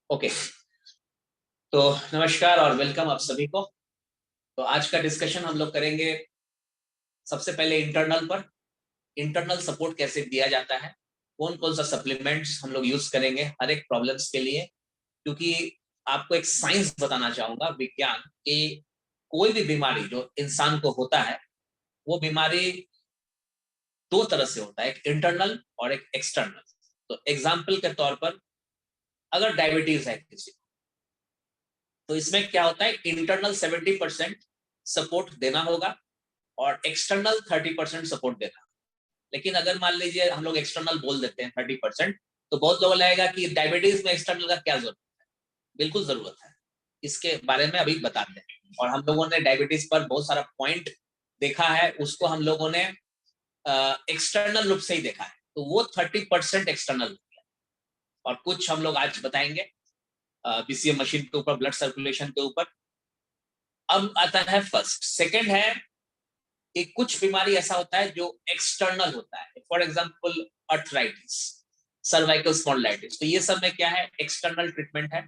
Okay. तो नमस्कार और वेलकम आप सभी को। तो आज का डिस्कशन हम लोग करेंगे सबसे पहले इंटरनल पर। इंटरनल सपोर्ट कैसे दिया जाता है, कौन कौन सा सप्लीमेंट्स हम लोग यूज करेंगे हर एक प्रॉब्लम्स के लिए। क्योंकि आपको एक साइंस बताना चाहूंगा, विज्ञान कि कोई भी बीमारी जो इंसान को होता है वो बीमारी दो तरह से होता है, एक इंटरनल और एक एक्सटर्नल। तो एग्जाम्पल के तौर पर अगर डायबिटीज है किसी, तो इसमें क्या होता है, इंटरनल 70% सपोर्ट देना होगा और एक्सटर्नल 30% सपोर्ट देना। लेकिन अगर मान लीजिए हम लोग एक्सटर्नल बोल देते हैं 30%, तो बहुत लोगों लगेगा कि डायबिटीज में एक्सटर्नल का क्या जरूरत है। बिल्कुल जरूरत है, इसके बारे में अभी बताते हैं। और हम लोगों ने डायबिटीज पर बहुत सारा पॉइंट देखा है, उसको हम लोगों ने एक्सटर्नल रूप से ही देखा है, तो वो 30% एक्सटर्नल। और कुछ हम लोग आज बताएंगे बीसीएम मशीन के ऊपर, ब्लड सर्कुलेशन के ऊपर। अब आता है फर्स्ट। सेकंड है कि कुछ बीमारी ऐसा होता है जो एक्सटर्नल होता है, for example arthritis, cervical spondylitis. तो ये सब में क्या है, एक्सटर्नल ट्रीटमेंट है।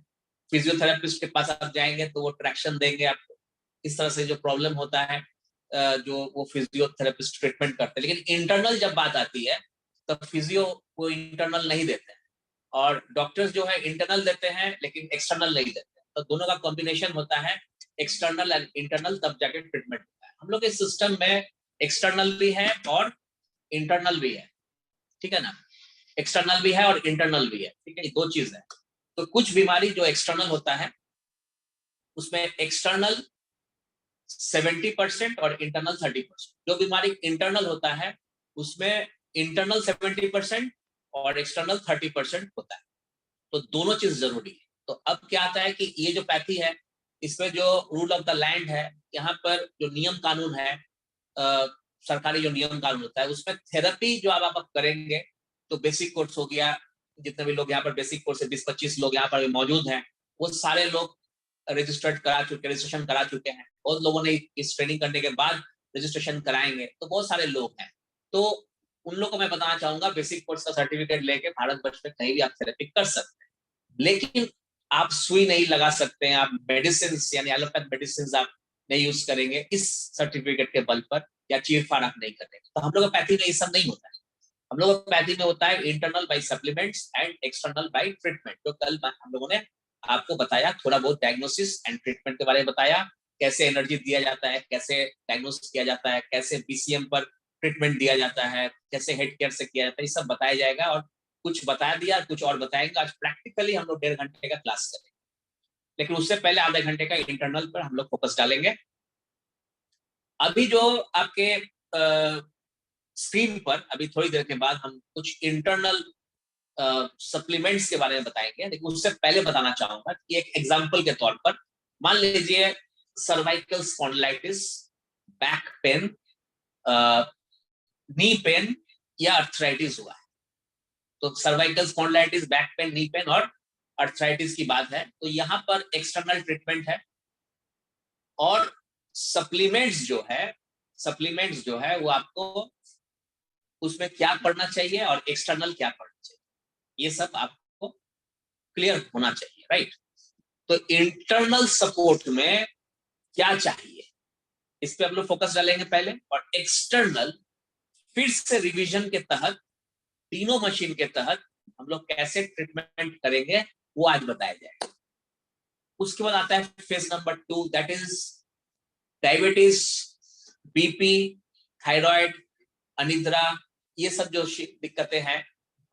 फिजियोथेरेपिस्ट के पास आप जाएंगे तो वो ट्रैक्शन देंगे आपको। इस तरह से जो प्रॉब्लम होता है जो वो फिजियोथेरेपिस्ट ट्रीटमेंट करते हैं। लेकिन इंटरनल जब बात आती है तो फिजियो वो इंटरनल नहीं देते हैं, और डॉक्टर्स जो है इंटरनल देते हैं लेकिन एक्सटर्नल नहीं देते हैं। तो दोनों का कॉम्बिनेशन होता है, एक्सटर्नल एंड इंटरनल, तब जाके ट्रीटमेंट होता है। हम लोग इस सिस्टम में एक्सटर्नल भी है और इंटरनल भी है, ठीक है ना। एक्सटर्नल भी है और इंटरनल भी है, ठीक है, ये दो चीज है। तो कुछ बीमारी जो एक्सटर्नल होता है उसमें एक्सटर्नल 70% और इंटरनल 30%। जो बीमारी इंटरनल होता है उसमें इंटरनल 70% और एक्सटर्नल 30% होता है। तो दोनों चीज जरूरी है। तो अब क्या आता है कि ये जो पैथी है, इसमें जो रूल ऑफ द लैंड है, यहाँ पर जो नियम कानून है, सरकारी जो नियम कानून होता है, उसमें थेरेपी जो आप करेंगे, तो बेसिक कोर्स हो गया, जितने भी लोग यहाँ पर बेसिक कोर्स से 20-25 लोग यहाँ पर मौजूद हैं, वो सारे लोग रजिस्ट्रेशन करा चुके हैं। बहुत लोगों ने इस ट्रेनिंग करने के बाद रजिस्ट्रेशन कराएंगे, तो बहुत सारे लोग हैं। तो उन लोगों को मैं बताना चाहूंगा, बेसिक कोर्स का सर्टिफिकेट लेके भारत वर्ष में कहीं भी आप थेरेपी कर सकते हैं। लेकिन आप सुई नहीं लगा सकते हैं, आप मेडिसिन यानी एलोपैथ मेडिसिन आप नहीं यूज करेंगे इस सर्टिफिकेट के बल पर, या चीर फाड़ आप नहीं करेंगे। तो हम लोग पैथी में ये सब नहीं होता है। हम लोग पैथी में होता है internal by supplements and external by treatment. जो कल हम लोगों ने आपको बताया, थोड़ा बहुत डायग्नोसिस एंड ट्रीटमेंट के बारे में बताया, कैसे एनर्जी दिया जाता है, कैसे डायग्नोसिस किया जाता है, कैसे बीसीएम पर ट्रीटमेंट दिया जाता है, कैसे हेड केयर से किया जाता है, ये सब बताया जाएगा। और कुछ बता दिया, कुछ और बताएंगे। आज प्रैक्टिकली हम लोग 1.5 घंटे का क्लास करेंगे, लेकिन उससे पहले आधे घंटे का इंटरनल पर हम लोग फोकस डालेंगे। अभी जो आपके स्क्रीन पर अभी थोड़ी देर के बाद हम कुछ इंटरनल सप्लीमेंट्स के बारे में बताएंगे, लेकिन उससे पहले बताना चाहूंगा कि एक एग्जांपल के तौर पर मान लीजिए cervical spondylitis, back pen, knee pain या अर्थराइटिस हुआ है। तो cervical spondylitis, back pen, knee pain और अर्थराइटिस की बात है, तो यहाँ पर एक्सटर्नल ट्रीटमेंट है। और सप्लीमेंट्स जो है, सप्लीमेंट्स जो है वो आपको उसमें क्या पढ़ना चाहिए और एक्सटर्नल क्या पढ़ना चाहिए, ये सब आपको क्लियर होना चाहिए, राइट। तो इंटरनल सपोर्ट में क्या चाहिए, इस पे हम लोग फोकस डालेंगे पहले। और एक्सटर्नल फिर से रिवीजन के तहत, तीनों मशीन के तहत हम लोग कैसे ट्रीटमेंट करेंगे वो आज बताया जाएगा। उसके बाद आता है phase number 2, that is diabetes, BP, thyroid, अनिद्रा, ये सब जो दिक्कतें हैं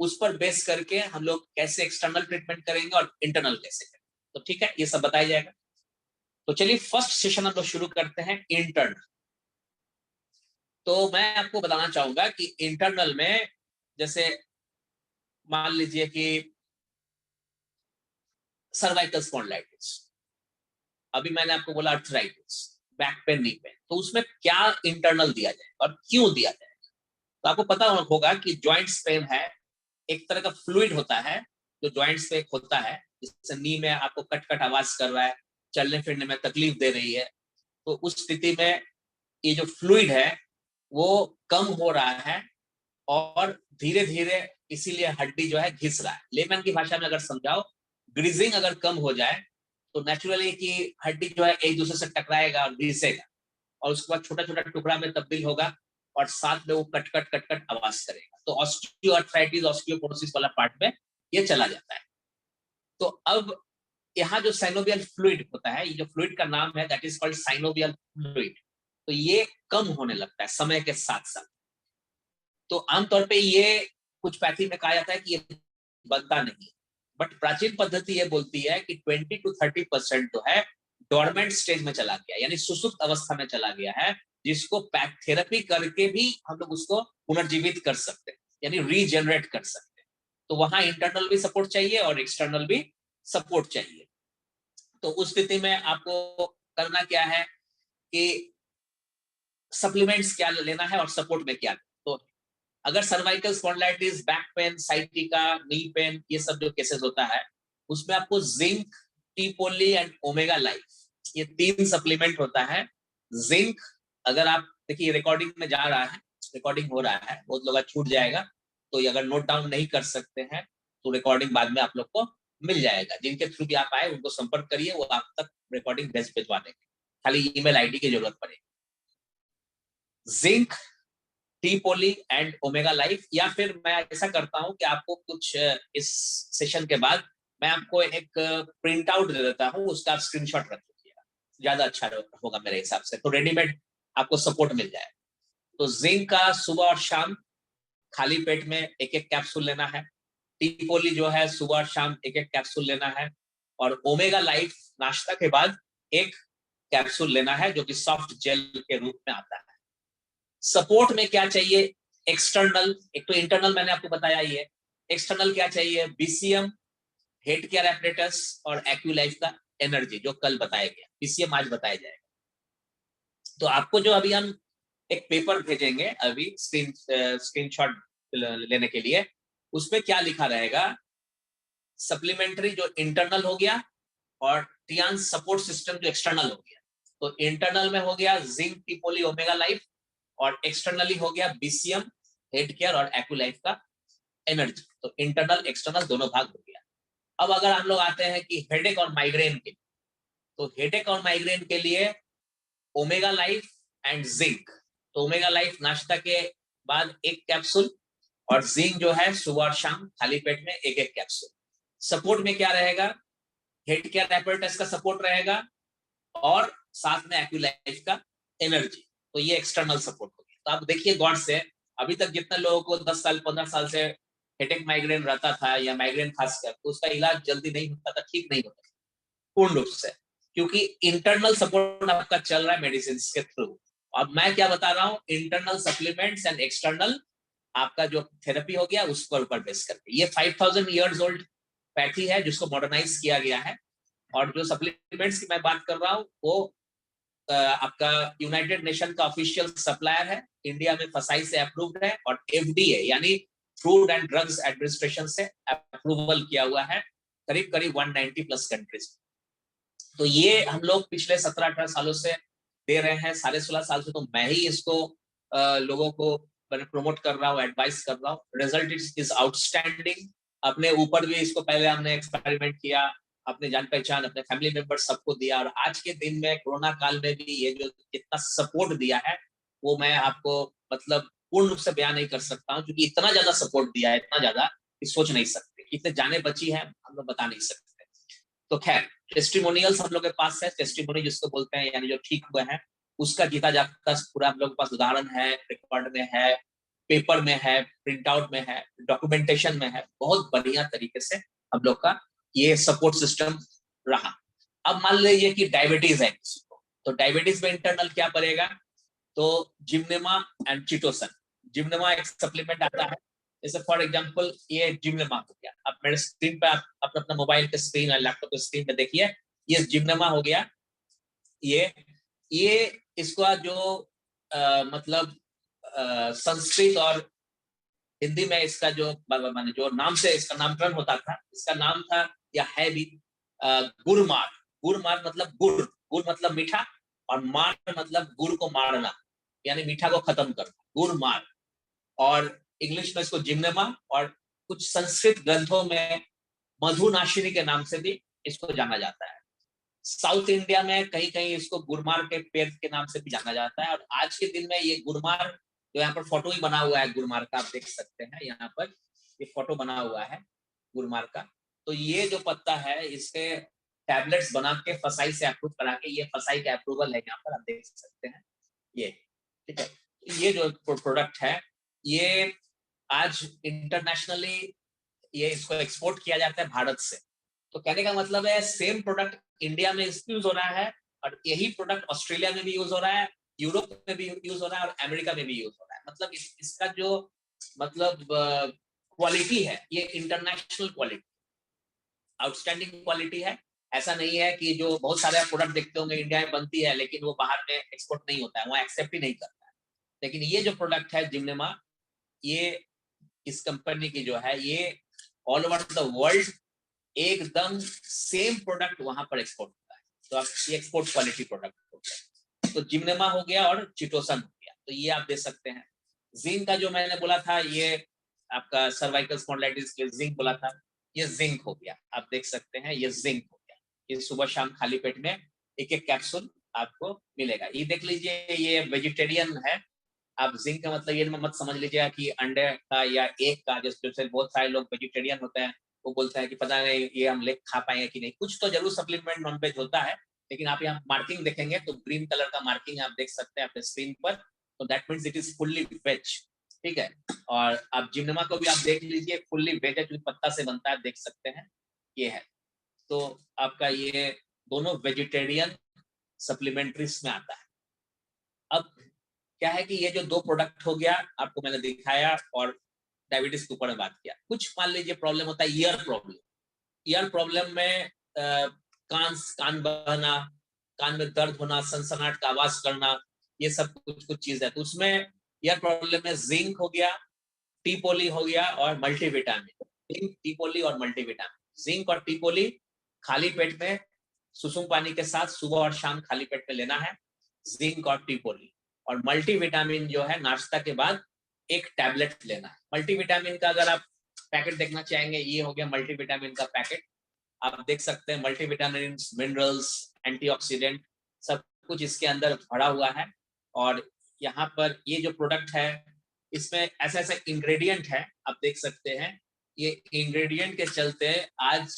उस पर बेस करके हम लोग कैसे एक्सटर्नल ट्रीटमेंट करेंगे और इंटरनल कैसे करेंगे। तो ठीक है, ये सब बताया जाएगा। तो चलिए फर्स्ट सेशन हम लोग शुरू करते हैं, इंटरनल। तो मैं आपको बताना चाहूंगा कि इंटरनल में जैसे मान लीजिए कि सर्वाइकल स्पॉन्डिलाइटिस, अभी मैंने आपको बोला arthritis, back pain, knee pain, तो उसमें क्या इंटरनल दिया जाए और क्यों दिया जाए। तो आपको पता होगा कि जॉइंट्स पेन है, एक तरह का फ्लूइड होता है जो जॉइंट्स पे होता है, जिससे नी में आपको कट कट आवाज कर रहा है, चलने फिरने में तकलीफ दे रही है। तो उस स्थिति में ये जो फ्लूइड है वो कम हो रहा है और धीरे धीरे इसीलिए हड्डी जो है घिस रहा है। लेमन की भाषा में अगर समझाओ ग्रीजिंग अगर कम हो जाए तो नेचुरली कि हड्डी जो है एक दूसरे से टकराएगा और घिसेगा, और उसके बाद छोटा छोटा टुकड़ा में तब्दील होगा और साथ में वो कट कट कट कट आवाज करेगा। तो ऑस्टियोआर्थराइटिस, ऑस्टियोपोरोसिस वाला पार्ट में ये चला जाता है। तो अब यहाँ जो साइनोवियल फ्लूइड होता है, ये जो फ्लूइड का नाम है that is called synovial fluid, तो ये कम होने लगता है समय के साथ साथ। तो आमतौर पे ये कुछ पैथी में कहा जाता है कि ये बनता नहीं, बट प्राचीन पद्धति ये बोलती है कि 20 to 30% जो है डोरमेंट स्टेज में चला गया, यानी सुसुप्त अवस्था में चला गया है, जिसको पैक थेरेपी करके भी हम लोग उसको पुनर्जीवित कर सकते हैं, यानी रीजनरेट कर सकते हैं। तो वहां इंटरनल भी सपोर्ट चाहिए और एक्सटर्नल भी सपोर्ट चाहिए। तो उस स्थिति में आपको करना क्या है कि सप्लीमेंट्स क्या लेना है और सपोर्ट में क्या। तो अगर cervical spondylitis, back pain, sciatica, knee pain, ये सब जो केसेस होता है, उसमें आपको zinc, T poly and omega life, ये 3 सप्लीमेंट होता है। जिंक, अगर आप देखिए रिकॉर्डिंग में जा रहा है, रिकॉर्डिंग हो रहा है, बहुत लोग छूट जाएगा, तो ये अगर नोट डाउन नहीं कर सकते हैं तो रिकॉर्डिंग बाद में आप लोग को मिल जाएगा। जिनके थ्रू भी आप आए उनको संपर्क करिए, वो आप तक रिकॉर्डिंग भिजवा देंगे, खाली ईमेल आईडी की जरूरत पड़ेगी। Zinc, T poly and omega life, या फिर मैं ऐसा करता हूं कि आपको कुछ इस सेशन के बाद मैं आपको एक प्रिंट आउट दे देता हूं, उसका आप स्क्रीनशॉट रख लीजिएगा, ज्यादा अच्छा होगा मेरे हिसाब से, तो रेडीमेड आपको सपोर्ट मिल जाए। तो जिंक का सुबह और शाम खाली पेट में एक एक कैप्सूल लेना है। टी पोली जो है सुबह और शाम एक एक कैप्सूल लेना है। और ओमेगा लाइफ नाश्ता के बाद एक कैप्सूल लेना है, जो कि सॉफ्ट जेल के रूप में आता है। सपोर्ट में क्या चाहिए? एक्सटर्नल, एक तो इंटरनल मैंने आपको बताया ही है। एक्सटर्नल क्या चाहिए? बीसीएम, हेड केयर एपरेटस और एक्यूलाइफ का एनर्जी, जो कल बताया गया। बीसीएम आज बताया जाएगा। तो आपको जो अभी हम एक पेपर भेजेंगे अभी स्क्रीनशॉट लेने के लिए, उसमें क्या लिखा रहेगा? सप्लीमेंट्री जो इंटरनल हो गया और टियान सपोर्ट सिस्टम जो एक्सटर्नल हो गया। तो इंटरनल में हो गया जिंक, टी पोली, ओमेगा लाइफ, और एक्सटर्नली हो गया बीसीएम, हेड केयर और एक्यूलाइफ का एनर्जी। तो इंटरनल एक्सटर्नल दोनों भाग हो गया। अब अगर हम लोग आते हैं कि हेडेक और माइग्रेन के, तो हेडेक और माइग्रेन के लिए ओमेगा लाइफ एंड जिंक। तो ओमेगा लाइफ नाश्ता के बाद एक कैप्सूल, और जिंक जो है सुबह और शाम खाली पेट में एक एक कैप्सूल। सपोर्ट में क्या रहेगा? हेड केयर एपरेटस का सपोर्ट रहेगा और साथ में एक्यूलाइफ का एनर्जी। तो ये एक्सटर्नल सपोर्ट हो गया। तो आप देखिए गौर से, अभी तक जितने लोगों को 10 साल 15 साल से हेडेक माइग्रेन रहता था, या माइग्रेन खासकर, तो उसका इलाज जल्दी नहीं होता था, ठीक नहीं होता पूर्ण रूप से, क्योंकि इंटरनल सपोर्ट आपका चल रहा है मेडिसिन के थ्रू। अब मैं क्या बता रहा हूँ, इंटरनल सप्लीमेंट्स एंड एक्सटर्नल आपका जो थेरेपी हो गया उस पर ऊपर बेस करके। ये 5000 ईयर्स ओल्ड पैथी है जिसको मॉडर्नाइज किया गया है। और जो सप्लीमेंट्स की मैं बात कर रहा हूँ वो आपका यूनाइटेड नेशन का ऑफिशियल सप्लायर है, इंडिया में फसाई से अप्रूव्ड है, और एफडीए यानी फूड एंड ड्रग्स एडमिनिस्ट्रेशन से अप्रूवल किया हुआ है करीब करीब 190 प्लस कंट्रीज। तो ये हम लोग पिछले 17-18 सालों से दे रहे हैं, 16.5 साल से तो मैं ही इसको लोगों को प्रमोट कर रहा हूँ, एडवाइस कर रहा हूँ। Result is outstanding. अपने ऊपर भी इसको पहले हमने एक्सपेरिमेंट किया, अपने जान पहचान, अपने फैमिली मेंबर सबको दिया, और आज के दिन में कोरोना काल में भी ये जो कितना सपोर्ट दिया है वो मैं आपको मतलब पूर्ण रूप से बयान नहीं कर सकता हूँ, क्योंकि इतना ज्यादा सपोर्ट दिया है, इतना ज्यादा कि सोच नहीं सकते, कितने जाने बची है हम लोग बता नहीं सकते। तो खैर, टेस्टिमोनियल्स हम लोग के पास है, टेस्टिमोनी जिसको बोलते हैं, यानी जो ठीक हुए हैं उसका जीता जागता पूरा हम लोग के पास उदाहरण है, रिकॉर्ड में है, पेपर में है, प्रिंट आउट में है, डॉक्यूमेंटेशन में है। बहुत बढ़िया तरीके से हम लोग का ये सपोर्ट सिस्टम रहा। अब मान लीजिए कि डायबिटीज है किसी को, तो डायबिटीज में इंटरनल क्या पड़ेगा? तो जिम्नेमा एंड चिटोसन। जिम्नेमा एक सप्लीमेंट आता है, जैसे फॉर एग्जांपल ये जिम्नेमा हो गया। आप मेरे स्क्रीन पे आप अपना मोबाइल के स्क्रीन या लैपटॉप के स्क्रीन पे देखिए, ये जिम्नेमा हो गया। ये इसका जो मतलब संस्कृत और हिंदी में इसका जो माने जो नाम से इसका नामकरण होता था, इसका नाम था या है भी गुरमार। गुरमार मतलब गुड़, गुड़ मतलब मीठा, और मार मतलब गुड़ को मारना, यानी मीठा को खत्म करना, गुरमार। और इंग्लिश में इसको जिम्नेमा, और कुछ संस्कृत ग्रंथों में मधुनाशिनी के नाम से भी इसको जाना जाता है। साउथ इंडिया में कहीं कहीं इसको गुरमार के पेड़ के नाम से भी जाना जाता है। और आज के दिन में ये गुरमार, जो यहाँ पर फोटो ही बना हुआ है गुरमार का, आप देख सकते हैं यहाँ पर ये फोटो बना हुआ है गुरमार का। तो ये जो पत्ता है इसके टैबलेट्स बना के फसाई से अप्रूव करा के, ये फसाई का अप्रूवल है, यहाँ पर आप देख सकते हैं ये, ठीक है। ये जो प्रोडक्ट है ये आज इंटरनेशनली ये इसको एक्सपोर्ट किया जाता है भारत से। तो कहने का मतलब है सेम प्रोडक्ट इंडिया में यूज हो रहा है और यही प्रोडक्ट ऑस्ट्रेलिया में भी यूज हो रहा है, यूरोप में भी यूज हो रहा है और अमेरिका में भी यूज हो रहा है। मतलब इसका जो मतलब क्वालिटी है ये इंटरनेशनल क्वालिटी, आउटस्टैंडिंग क्वालिटी है। ऐसा नहीं है कि जो बहुत सारे प्रोडक्ट देखते होंगे इंडिया में बनती है लेकिन वो बाहर में एक्सपोर्ट नहीं होता है, वहाँ एक्सेप्ट ही नहीं करता है। लेकिन ये जो प्रोडक्ट है जिम्नेमा, ये इस कंपनी की जो है ये ऑल ओवर द वर्ल्ड एकदम सेम प्रोडक्ट वहां पर एक्सपोर्ट होता है। तो आप ये एक्सपोर्ट क्वालिटी प्रोडक्ट हो गया। तो जिम्नेमा हो गया और चिटोसन हो गया, तो ये आप दे सकते हैं। जिंक का जो मैंने बोला था, ये आपका सर्वाइकल स्पॉन्डिलाइटिस के जिंक बोला था, ये जिंक हो गया, आप देख सकते हैं ये जिंक हो गया। ये सुबह शाम खाली पेट में एक एक कैप्सूल आपको मिलेगा। ये देख लीजिए ये वेजिटेरियन है। आप जिंक का मतलब ये मत समझ लीजिएगा कि अंडे का या एग का, जैसे बहुत सारे लोग वेजिटेरियन होते हैं वो बोलते हैं कि पता नहीं ये हम लेग खा पाएंगे कि नहीं। कुछ तो जरूर सप्लीमेंट नॉन वेज होता है, लेकिन आप यहाँ मार्किंग देखेंगे तो ग्रीन कलर का मार्किंग आप देख सकते हैं अपने स्क्रीन पर, तो that means it is fully veg, ठीक है। और आप जिम्नेमा को भी आप देख लीजिए, फुल्ली वेज है, जो पत्ता से बनता है, देख सकते हैं ये है। तो आपका ये दोनों वेजिटेरियन सप्लीमेंट्रीज में आता है। अब क्या है कि ये जो दो प्रोडक्ट हो गया आपको मैंने दिखाया और डायबिटीज के ऊपर में बात किया। कुछ मान लीजिए प्रॉब्लम होता है ईयर प्रॉब्लम। ईयर प्रॉब्लम में कान बहना, कान में दर्द होना, सनसनाहट का आवाज करना, ये सब कुछ चीज है। तो उसमें ईयर प्रॉब्लम में जिंक हो गया, टीपोली हो गया और मल्टीविटामिन। जिंक, टीपोली और मल्टीविटामिन। जिंक और टीपोली खाली पेट में सुसुम पानी के साथ सुबह और शाम खाली पेट में लेना है, जिंक और टीपोली। और मल्टीविटामिन जो है नाश्ता के बाद एक टैबलेट लेना है। मल्टीविटामिन का अगर आप पैकेट देखना चाहेंगे, ये हो गया मल्टीविटामिन का पैकेट। आप देख सकते हैं मल्टीविटामिन, मिनरल्स, एंटीऑक्सीडेंट सब कुछ इसके अंदर भरा हुआ है। और यहाँ पर ये जो प्रोडक्ट है इसमें ऐसे ऐसे इंग्रेडिएंट है, आप देख सकते हैं। ये इंग्रेडिएंट के चलते आज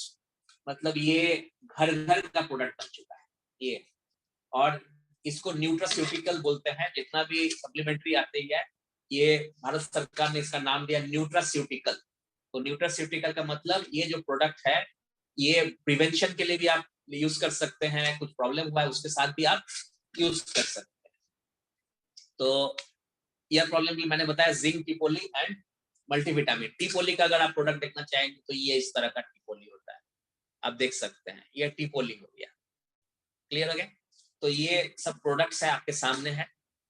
मतलब ये घर घर का प्रोडक्ट बन चुका है ये। और इसको न्यूट्रास्यूटिकल बोलते हैं। जितना भी सप्लीमेंट्री आती है ये भारत सरकार ने इसका नाम दिया न्यूट्रास्यूटिकल। तो न्यूट्रास्यूटिकल का मतलब ये जो प्रोडक्ट है ये प्रिवेंशन के लिए भी आप यूज कर सकते हैं, कुछ प्रॉब्लम हुआ है उसके साथ भी आप यूज कर सकते हैं। तो ईयर प्रॉब्लम भी मैंने बताया जिंक, टीपोली एंड मल्टीविटामिन। टीपोली का अगर आप प्रोडक्ट देखना चाहेंगे तो ये इस तरह का टीपोली होता है, आप देख सकते हैं ये टीपोली हो गया। क्लियर हो गया? तो ये सब प्रोडक्ट्स है आपके सामने है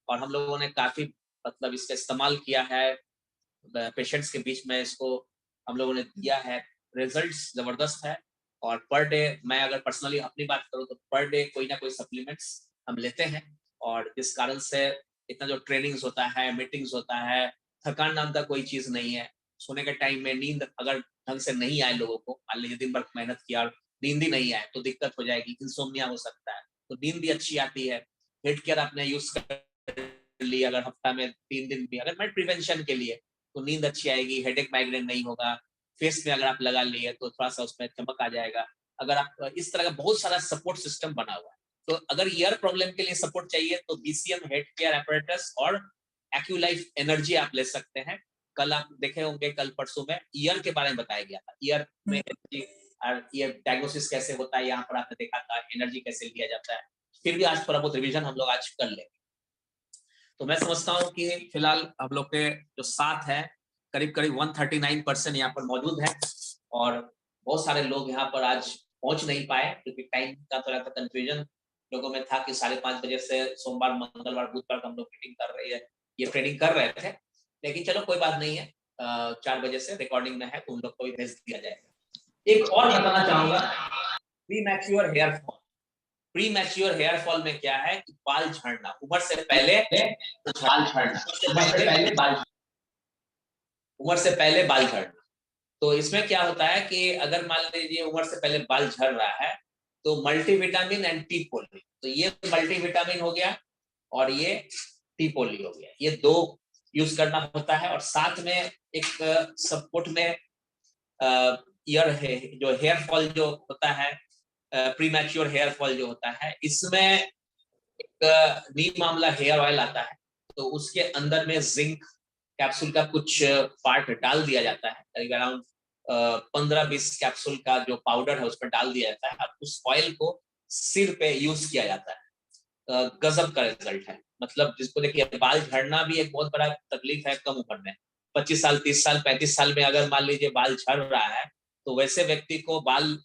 और हम लोगों ने काफी मतलब इसका इस्तेमाल किया है पेशेंट्स के बीच में, इसको हम लोगों ने दिया है, रिजल्ट्स जबरदस्त है। और पर डे मैं अगर पर्सनली अपनी बात करूं तो पर डे कोई ना कोई सप्लीमेंट्स हम लेते हैं। और इस कारण से इतना जो ट्रेनिंग्स होता है, मीटिंग्स होता है, थकान नाम का कोई चीज नहीं है। सोने के टाइम में नींद अगर ढंग से नहीं आए लोगों को, मान लीजिए दिन भर मेहनत किया और नींद ही नहीं आए तो दिक्कत हो जाएगी, इंसोम्निया हो सकता है। तो नींद भी अच्छी आती है। हेड केयर आपने यूज कर ली अगर हफ्ता में 3 दिन भी, अगर मैं प्रिवेंशन के लिए, तो नींद अच्छी आएगी, हेडेक माइग्रेन नहीं होगा। फेस में अगर आप लगा लिए तो थोड़ा सा उसमें चमक आ जाएगा। अगर आप इस तरह का बहुत सारा सपोर्ट सिस्टम बना हुआ है। तो अगर ईयर प्रॉब्लम के लिए सपोर्ट चाहिए तो बीसीएम हेड केयर एपरेटस और एक्यूलाइफ एनर्जी आप ले सकते हैं। कल आप देखे होंगे, कल परसों में ईयर के बारे में बताया गया था, ईयर में एनर्जी और ये डायग्नोसिस कैसे होता है, यहाँ पर आपने देखा था एनर्जी कैसे लिया जाता है। फिर भी आज थोड़ा बहुत रिवीजन हम लोग आज कर लेंगे। तो मैं समझता हूँ कि फिलहाल हम लोग के जो साथ है करीब करीब 139% यहाँ पर मौजूद है और बहुत सारे लोग यहाँ पर आज पहुंच नहीं पाए क्योंकि टाइम का थोड़ा सा कंफ्यूजन लोगों में था कि 5:30 बजे से सोमवार, मंगलवार, बुधवार हम लोग मीटिंग कर रही है, ये ट्रेनिंग कर रहे थे। लेकिन चलो कोई बात नहीं है, 4 बजे से रिकॉर्डिंग में है तो उन लोग को भी भेज दिया जाएगा। एक और बताना चाहूंगा, premature hair fall. Premature hair fall में क्या है कि बाल झड़ना, उम्र से पहले बाल झड़ना, उम्र से पहले बाल झड़ना। तो इसमें क्या होता है कि अगर मान लीजिए उम्र से पहले बाल झड़ रहा है तो मल्टीविटामिन एंड टी पोली, तो ये मल्टीविटामिन हो गया और ये टी पोली हो गया, ये दो यूज करना होता है। और साथ में एक सपोर्ट में ईयर है, जो हेयर फॉल जो होता है, प्रीमैच्योर हेयर फॉल जो होता है, इसमें एक नीम आंवला हेयर ऑयल आता है, तो उसके अंदर में जिंक कैप्सूल का कुछ पार्ट डाल दिया जाता है, करीब अराउंड 15-20 कैप्सूल का जो पाउडर है उसमें डाल दिया जाता है और उस ऑयल को सिर पे यूज किया जाता है। गजब का रिजल्ट है, मतलब जिसको देखिए बाल झड़ना भी एक बहुत बड़ा तकलीफ है कम उम्र में, 25 साल 30 साल 35 साल में अगर मान लीजिए बाल झड़ रहा है तो वैसे व्यक्ति को बाल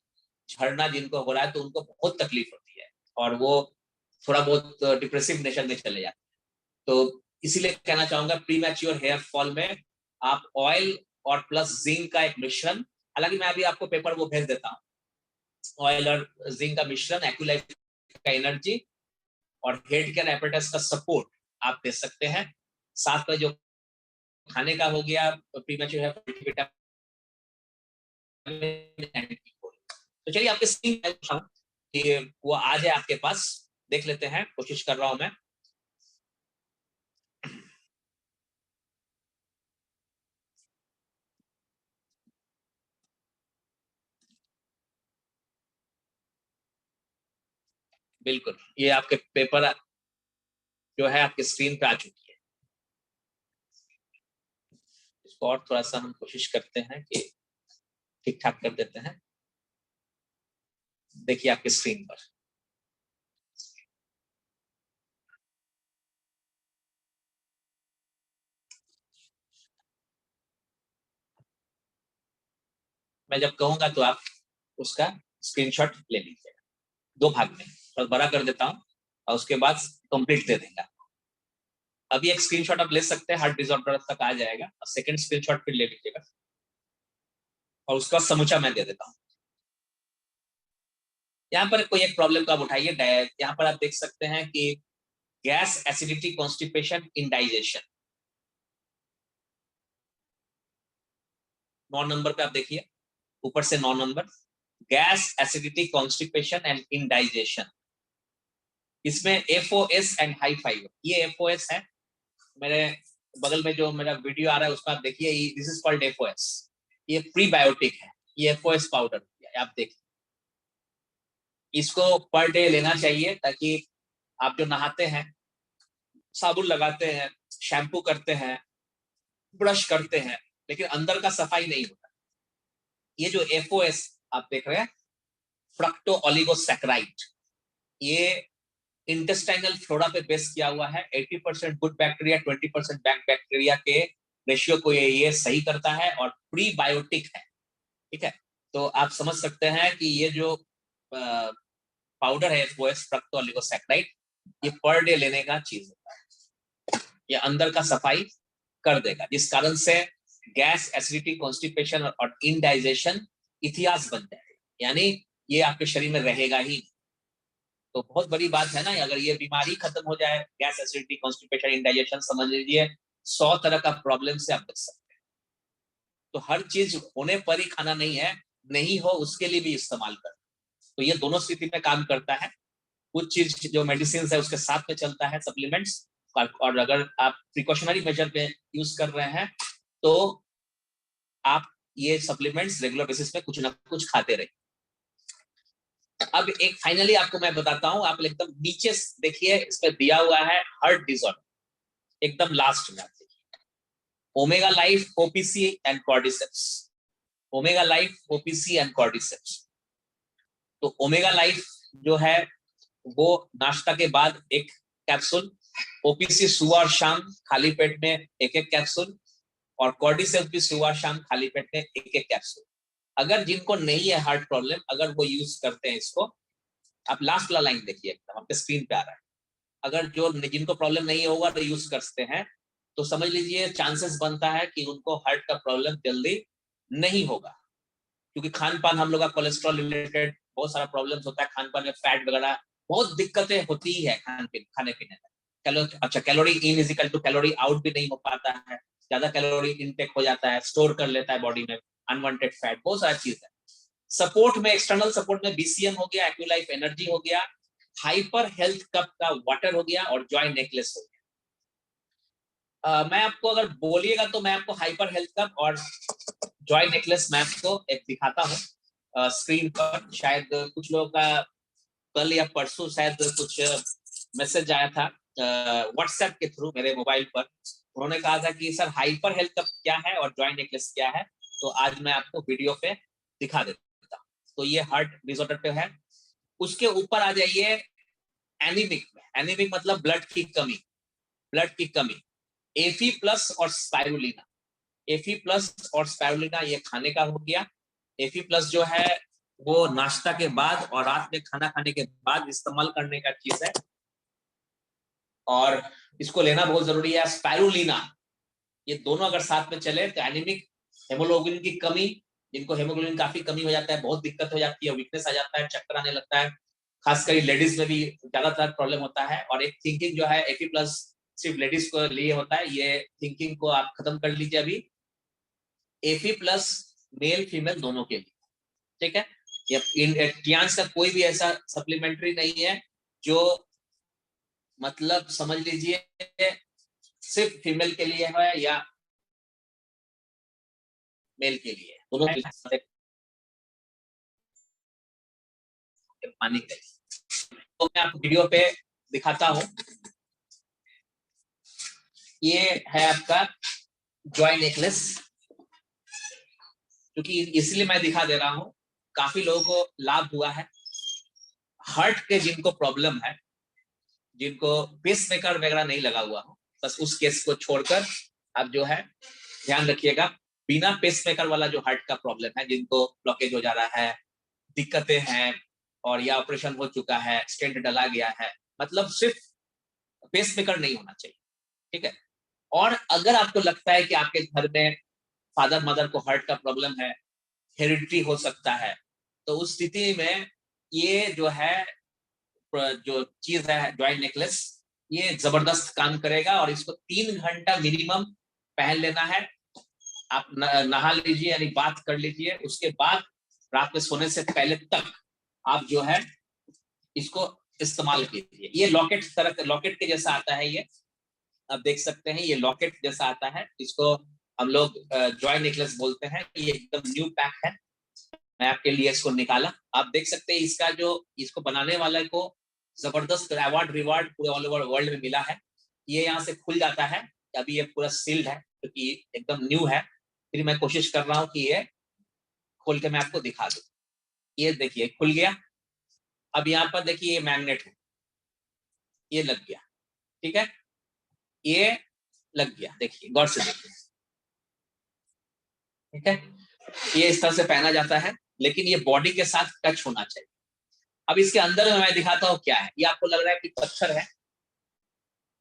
झड़ना जिनको हो रहा है तो उनको बहुत तकलीफ होती है और वो थोड़ा बहुत डिप्रेसिव नेचर में चले जाते हैं। तो इसीलिए कहना चाहूंगा प्रीमैच्योर हेयर फॉल में आप ऑयल और प्लस जिंक का एक मिश्रण, हालांकि मैं अभी आपको पेपर वो भेज देता हूँ, ऑयल और जिंक का मिश्रण, एक्यूलाइफ का एनर्जी और हेड केयर एपेटाइटिस का सपोर्ट आप दे सकते हैं। साथ में जो खाने का हो गया प्रीमैच्योर हेयर मल्टीविटामिन, तो चलिए आपके स्क्रीन पे कि वो आ जाए आपके पास, देख लेते हैं, कोशिश कर रहा हूं मैं। बिल्कुल, ये आपके पेपर जो है आपके स्क्रीन पे आ चुकी है। इसको और थोड़ा सा हम कोशिश करते हैं कि ठीक ठाक कर देते हैं। देखिए आपके स्क्रीन पर मैं जब कहूंगा तो आप उसका स्क्रीनशॉट ले लीजिएगा। दो भाग में और बड़ा कर देता हूं और उसके बाद कंप्लीट दे देंगे। अभी एक स्क्रीनशॉट आप ले सकते हैं, हार्ट डिसऑर्डर तक आ जाएगा, और सेकंड स्क्रीनशॉट फिर ले लीजिएगा और उसका समूचा मैं दे देता हूँ। यहाँ पर कोई एक प्रॉब्लम का आप उठाइए, यहाँ पर आप देख सकते हैं कि gas acidity constipation indigestion, 9 number पे आप देखिए, ऊपर से 9 number, gas acidity constipation and indigestion. इसमें एफओएस एंड हाई फाइबर, ये एफओएस है, मेरे बगल में जो मेरा वीडियो आ रहा है उसमें आप देखिए, दिस इज कॉल्ड एफओएस, ये प्रीबायोटिक है, ये एफओएस पाउडर आप देखिए। इसको पर डे लेना चाहिए ताकि आप जो नहाते हैं, साबुन लगाते हैं, शैम्पू करते हैं, ब्रश करते हैं, लेकिन अंदर का सफाई नहीं होता। ये जो एफओएस आप देख रहे हैं, फ्रक्टो ओलिगोसैकेराइड, ये इंटेस्टाइनल फ्लोरा पे बेस किया हुआ है। 80% गुड बैक्टीरिया 20% बैड बैक्टीरिया के रेशियो को ये सही करता है और प्रीबायोटिक है, ठीक है। तो आप समझ सकते हैं कि ये जो पाउडर है एफओएस फ्रक्टो ओलिगोसैकेराइड, ये पर डे लेने का चीज होता है, ये अंदर का सफाई कर देगा, जिस कारण से गैस एसिडिटी कॉन्स्टिपेशन और इनडाइजेशन इतिहास बन जाएगा, यानी ये आपके शरीर में रहेगा ही। तो बहुत बड़ी बात है ना, अगर ये बीमारी खत्म हो जाए, गैस एसिडिटी कॉन्स्टिपेशन इंडाइजेशन, समझ लीजिए 100 तरह का प्रॉब्लम से आप बच सकते हैं। तो हर चीज होने पर ही खाना नहीं है, नहीं हो उसके लिए भी इस्तेमाल कर, तो ये दोनों स्थिति में काम करता है। कुछ चीज जो मेडिसिन है उसके साथ में चलता है, सप्लीमेंट्स, और अगर आप प्रिकॉशनरी मेजर पे यूज कर रहे हैं तो आप ये सप्लीमेंट्स रेगुलर बेसिस पे कुछ ना कुछ खाते रहिए। अब एक फाइनली आपको मैं बताता हूं, आप एकदम नीचे देखिए, इस पे दिया हुआ है हार्ट डिसऑर्डर, एकदम लास्ट में आप देखिए, omega life OPC and cordyceps, omega life OPC and cordyceps. तो ओमेगा लाइफ जो है वो नाश्ता के बाद एक कैप्सूल, ओपीसी सुबह और शाम खाली पेट में एक एक कैप्सूल, और कॉर्डिसेप्स भी सुबह शाम खाली पेट में एक एक कैप्सूल। अगर जिनको नहीं है हार्ट प्रॉब्लम, अगर वो यूज करते हैं इसको, आप लास्ट वाला लाइन देखिए, एकदम आपके स्क्रीन पे आ रहा है, अगर जो जिनको प्रॉब्लम नहीं होगा तो यूज करते हैं, तो समझ लीजिए चांसेस बनता है कि उनको हार्ट का प्रॉब्लम जल्दी नहीं होगा, क्योंकि खान पान हम लोग का कोलेस्ट्रॉल रिलेटेड बहुत सारा प्रॉब्लम्स होता है, खान पान में फैट वगैरह बहुत दिक्कतें होती ही है खाने पीने में। अच्छा, calorie in is equal to calorie out भी नहीं हो पाता है, ज्यादा कैलोरी इनटेक हो जाता है, स्टोर कर लेता है बॉडी में, अनवांटेड फैट, बहुत सारी चीज है। सपोर्ट में, एक्सटर्नल सपोर्ट में बीसीएम हो गया, एक्यूलाइफ एनर्जी हो गया, हाइपर हेल्थ कप का वाटर हो गया और जॉय नेकलेस हो गया। मैं आपको अगर बोलिएगा तो मैं आपको हाइपर हेल्थ कप और जॉय नेकलेस मैं आपको एक दिखाता हूँ स्क्रीन पर। शायद कुछ लोगों का कल या परसों शायद कुछ मैसेज आया था व्हाट्सएप के थ्रू मेरे मोबाइल पर। उन्होंने कहा था कि सर हाइपर हेल्थ कप क्या है और जॉय नेकलेस क्या है, तो आज मैं आपको वीडियो पे दिखा देता हूँ। तो ये हार्ट डिसऑर्डर पे है। उसके ऊपर आ जाइए एनीमिक में। एनीमिक मतलब ब्लड की कमी, ब्लड की कमी। एफी प्लस और स्पाइरुलिना, एफी प्लस और स्पाइरुलिना ये खाने का हो गया। एफी प्लस जो है वो नाश्ता के बाद और रात में खाना खाने के बाद इस्तेमाल करने का चीज है और इसको लेना बहुत जरूरी है। स्पाइरुलिना, ये दोनों अगर साथ में चले तो एनीमिक, हेमोग्लोबिन की कमी, जिनको हेमोग्लोबिन काफी कमी हो जाता है, बहुत दिक्कत हो जाती है, वीकनेस आ जाता है, चक्कर आने लगता है, खासकर लेडीज में भी ज्यादातर प्रॉब्लम होता है। और एक थिंकिंग जो है एफी प्लस सिर्फ लेडीज को लिए होता है, ये थिंकिंग को आप खत्म कर लीजिए अभी। एफी प्लस मेल फीमेल दोनों के लिए, ठीक है। ये टियांस का कोई भी ऐसा सप्लीमेंट्री नहीं है जो मतलब समझ लीजिए सिर्फ फीमेल के लिए है या मेल के लिए, दोनों पानी के। तो मैं आपको वीडियो पे दिखाता हूँ। ये है आपका जॉय नेकलेस, क्योंकि इसलिए मैं दिखा दे रहा हूँ, काफी लोगों को लाभ हुआ है। हार्ट के जिनको प्रॉब्लम है, जिनको पेसमेकर वगैरह नहीं लगा हुआ हो, बस उस केस को छोड़कर आप जो है ध्यान रखिएगा। बिना पेसमेकर वाला जो हार्ट का प्रॉब्लम है, जिनको ब्लॉकेज हो जा रहा है, दिक्कतें हैं और या ऑपरेशन हो चुका है, स्टेंट डला गया है, मतलब सिर्फ पेसमेकर नहीं होना चाहिए, ठीक है। और अगर आपको लगता है कि आपके घर में फादर मदर को हार्ट का प्रॉब्लम है, हेरिडिटी हो सकता है, तो उस स्थिति में ये जो है जो चीज है जॉय नेकलेस, ये जबरदस्त काम करेगा। और इसको 3 घंटा मिनिमम पहन लेना है। आप नहा लीजिए यानी बात कर लीजिए, उसके बाद रात में सोने से पहले तक आप जो है इसको इस्तेमाल कीजिए। ये लॉकेट तरह, लॉकेट के जैसा आता है, ये आप देख सकते हैं, ये लॉकेट जैसा आता है, इसको हम लोग जॉय नेकलेस बोलते हैं। ये एकदम न्यू पैक है, मैं आपके लिए इसको निकाला। आप देख सकते हैं इसका जो, इसको बनाने वाले को जबरदस्त अवार्ड रिवार्ड पूरे ऑल ओवर वर्ल्ड में मिला है। ये यहाँ से खुल जाता है, अभी ये पूरा सील्ड है क्योंकि एकदम न्यू है। फिर मैं कोशिश कर रहा हूँ कि ये खोल के मैं आपको दिखा दूं। ये देखिए खुल गया। अब यहाँ पर देखिए ये मैग्नेट है, ये लग गया, ठीक है, ये लग गया, देखिए गौर से देखिए, ठीक है। ये इस तरह से पहना जाता है, लेकिन ये बॉडी के साथ टच होना चाहिए। अब इसके अंदर में मैं दिखाता हूँ क्या है। ये आपको लग रहा है कि पत्थर है,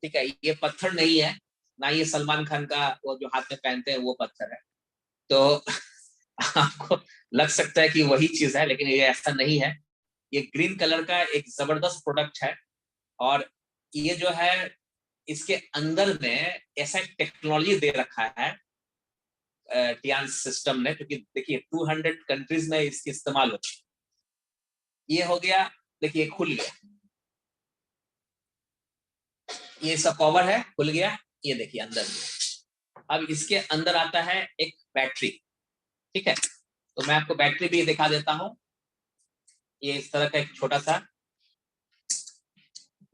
ठीक है, ये पत्थर नहीं है, ना ये सलमान खान का वो जो हाथ में पहनते हैं वो पत्थर है। तो आपको लग सकता है कि वही चीज है, लेकिन ये ऐसा नहीं है। ये ग्रीन कलर का एक जबरदस्त प्रोडक्ट है। और ये जो है इसके अंदर में ऐसा टेक्नोलॉजी दे रखा है टियांस सिस्टम ने, क्योंकि देखिए 200 कंट्रीज में इसकी इस्तेमाल होती है। ये हो गया, देखिए खुल गया, ये सब कवर है, खुल गया, ये देखिए अंदर। अब इसके अंदर आता है एक बैटरी, ठीक है, तो मैं आपको बैटरी भी दिखा देता हूँ। ये इस तरह का एक छोटा सा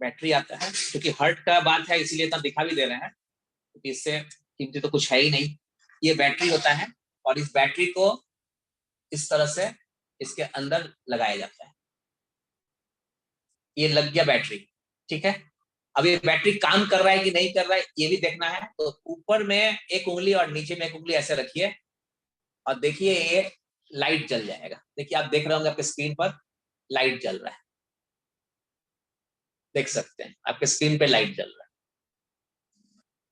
बैटरी आता है, क्योंकि हर्ट का बात है इसलिए इतना दिखा भी दे रहे हैं, क्योंकि इससे कीमती तो कुछ है ही नहीं। ये बैटरी होता है और इस बैटरी को इस तरह से इसके अंदर लगाया जाता है। ये लग गया बैटरी, ठीक है। अब ये बैटरी काम कर रहा है कि नहीं कर रहा है ये भी देखना है, तो ऊपर में एक उंगली और नीचे में एक उंगली ऐसे रखिए और देखिए ये लाइट जल जाएगा। देखिए आप देख रहे होंगे आपके स्क्रीन पर लाइट जल रहा है, देख सकते हैं आपके स्क्रीन पे लाइट जल रहा है।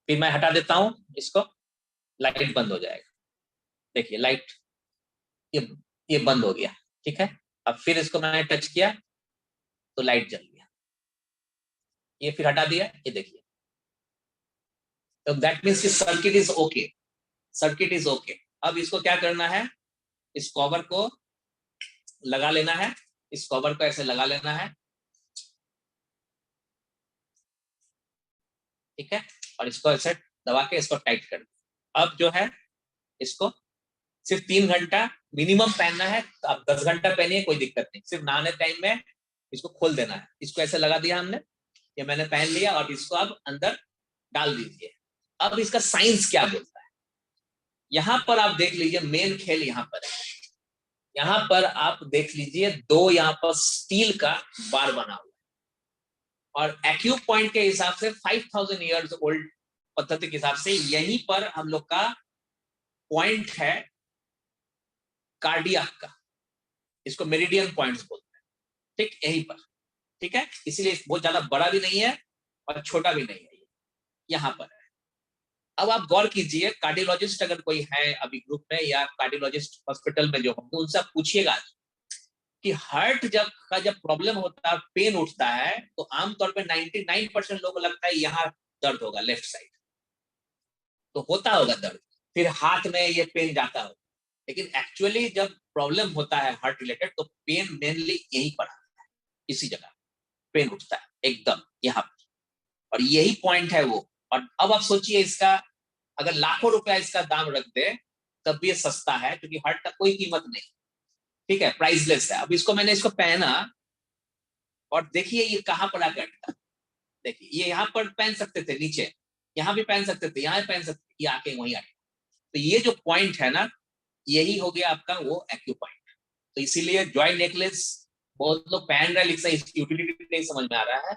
फिर मैं हटा देता हूं इसको, लाइट बंद हो जाएगा, देखिए लाइट ये ये बंद हो गया, ठीक है। अब फिर इसको मैंने टच किया तो लाइट जल गया, ये फिर हटा दिया, ये देखिए। तो दैट मीन्स कि circuit is okay, circuit is okay. अब इसको क्या करना है, इस कवर को लगा लेना है, इस कवर को ऐसे लगा लेना है, ठीक है, और इसको ऐसे दबा के इसको टाइट कर दो। अब जो है इसको सिर्फ 3 घंटा मिनिमम पहनना है, तो आप 10 घंटा पहनिए कोई दिक्कत नहीं, सिर्फ नहाने टाइम में इसको खोल देना है। इसको ऐसे लगा दिया हमने, ये मैंने पहन लिया, और इसको आप अंदर डाल दीजिए। अब इसका साइंस क्या बोलता है, यहां पर आप देख लीजिए, मेन खेल यहां पर है। यहां पर आप देख लीजिए, दो यहां पर स्टील का बार बना हुआ है, और एक्यू पॉइंट के हिसाब से 5000 ईयर्स ओल्ड पद्धति के हिसाब से यहीं पर हम लोग का पॉइंट है कार्डियक का, इसको मेरिडियन पॉइंट्स बोलते हैं, ठीक, यहीं पर, ठीक है। इसीलिए बहुत ज्यादा बड़ा भी नहीं है और छोटा भी नहीं है, यहां पर है। अब आप गौर कीजिए, कार्डियोलॉजिस्ट अगर कोई है अभी ग्रुप में, या कार्डियोलॉजिस्ट हॉस्पिटल में जो होंगे, उनसे आप पूछिएगा कि हार्ट जब प्रॉब्लम होता है, पेन उठता है, तो आमतौर पे 99% लोगों को लगता है यहाँ दर्द होगा, लेफ्ट साइड, तो होता होगा दर्द, फिर हाथ में ये पेन जाता होगा, लेकिन एक्चुअली जब प्रॉब्लम होता है हार्ट रिलेटेड, तो पेन मेनली यहीं पर आता है, इसी जगह पेन उठता है एकदम यहाँ पर, और यही पॉइंट है वो। और अब आप सोचिए, इसका अगर लाखों रुपया इसका दाम रख दे तब भी ये सस्ता है, क्योंकि हार्ट का कोई कीमत नहीं, ठीक है, प्राइसलेस है। अब मैंने इसको पहना, और देखिए ये कहां पर आकर अटका, देखिए ये यहाँ पर पहन सकते थे, नीचे यहाँ भी पहन सकते थे, यहाँ भी पहन सकते थे, ये आके वहीं अटका। तो ये जो पॉइंट है ना, यही हो गया आपका वो एक्यू पॉइंट। तो इसीलिए जॉय नेकलेस बहुत लोग पहन रहे हैं, लेकिन इसकी यूटिलिटी नहीं समझ में आ रहा है,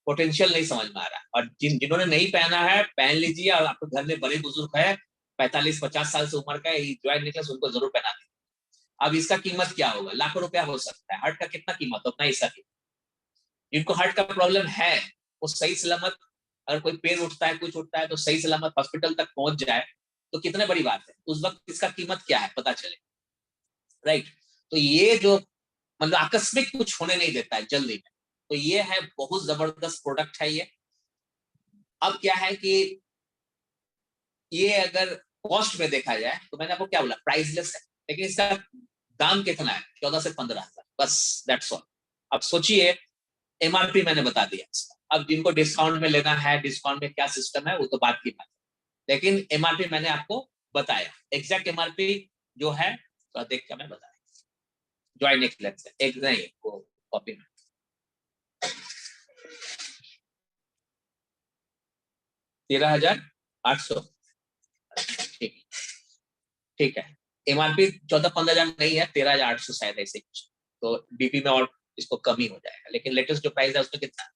पोटेंशियल नहीं समझ में आ रहा है। और जिन्होंने नहीं पहना है, पहन लीजिए, और आपके घर में बड़े बुजुर्ग है 45-50 साल से उम्र का, ये जॉय नेकलेस उनको जरूर पहना दीजिए। अब इसका कीमत क्या होगा, लाखों रुपया हो सकता है। हार्ट का कितना कीमत होता है, इसका कीमत, जिनको हार्ट का प्रॉब्लम है वो सही सलामत, अगर कोई पेन उठता है, कुछ उठता है, तो सही सलामत हॉस्पिटल तक पहुंच जाए, तो कितने बड़ी बात है। उस वक्त इसका कीमत क्या है पता चले, राइट। तो ये जो मतलब आकस्मिक कुछ होने नहीं देता है जल्दी में, तो ये है बहुत जबरदस्त प्रोडक्ट है ये। अब क्या है कि ये अगर कॉस्ट में देखा जाए, तो मैंने आपको क्या बोला, प्राइसलेस है, लेकिन इसका दाम कितना है, 14 से 15,000, बस, दैट्स ऑल। अब सोचिए, एमआरपी मैंने बता दिया इसका। अब जिनको डिस्काउंट में लेना है, डिस्काउंट में क्या सिस्टम है, वो तो बात की बात है, लेकिन एमआरपी मैंने आपको बताया, एग्जैक्ट एमआरपी जो है तो देख के मैं बताया। जॉय नेकलेस है, एक नहीं वो कॉपी में 13,800, ठीक, ठीक है। एमआरपी 14-15,000 नहीं है, 13,800 शायद, ऐसे कुछ, तो डीपी में और इसको कम ही हो जाएगा, लेकिन लेटेस्ट जो प्राइस है उसमें कितना,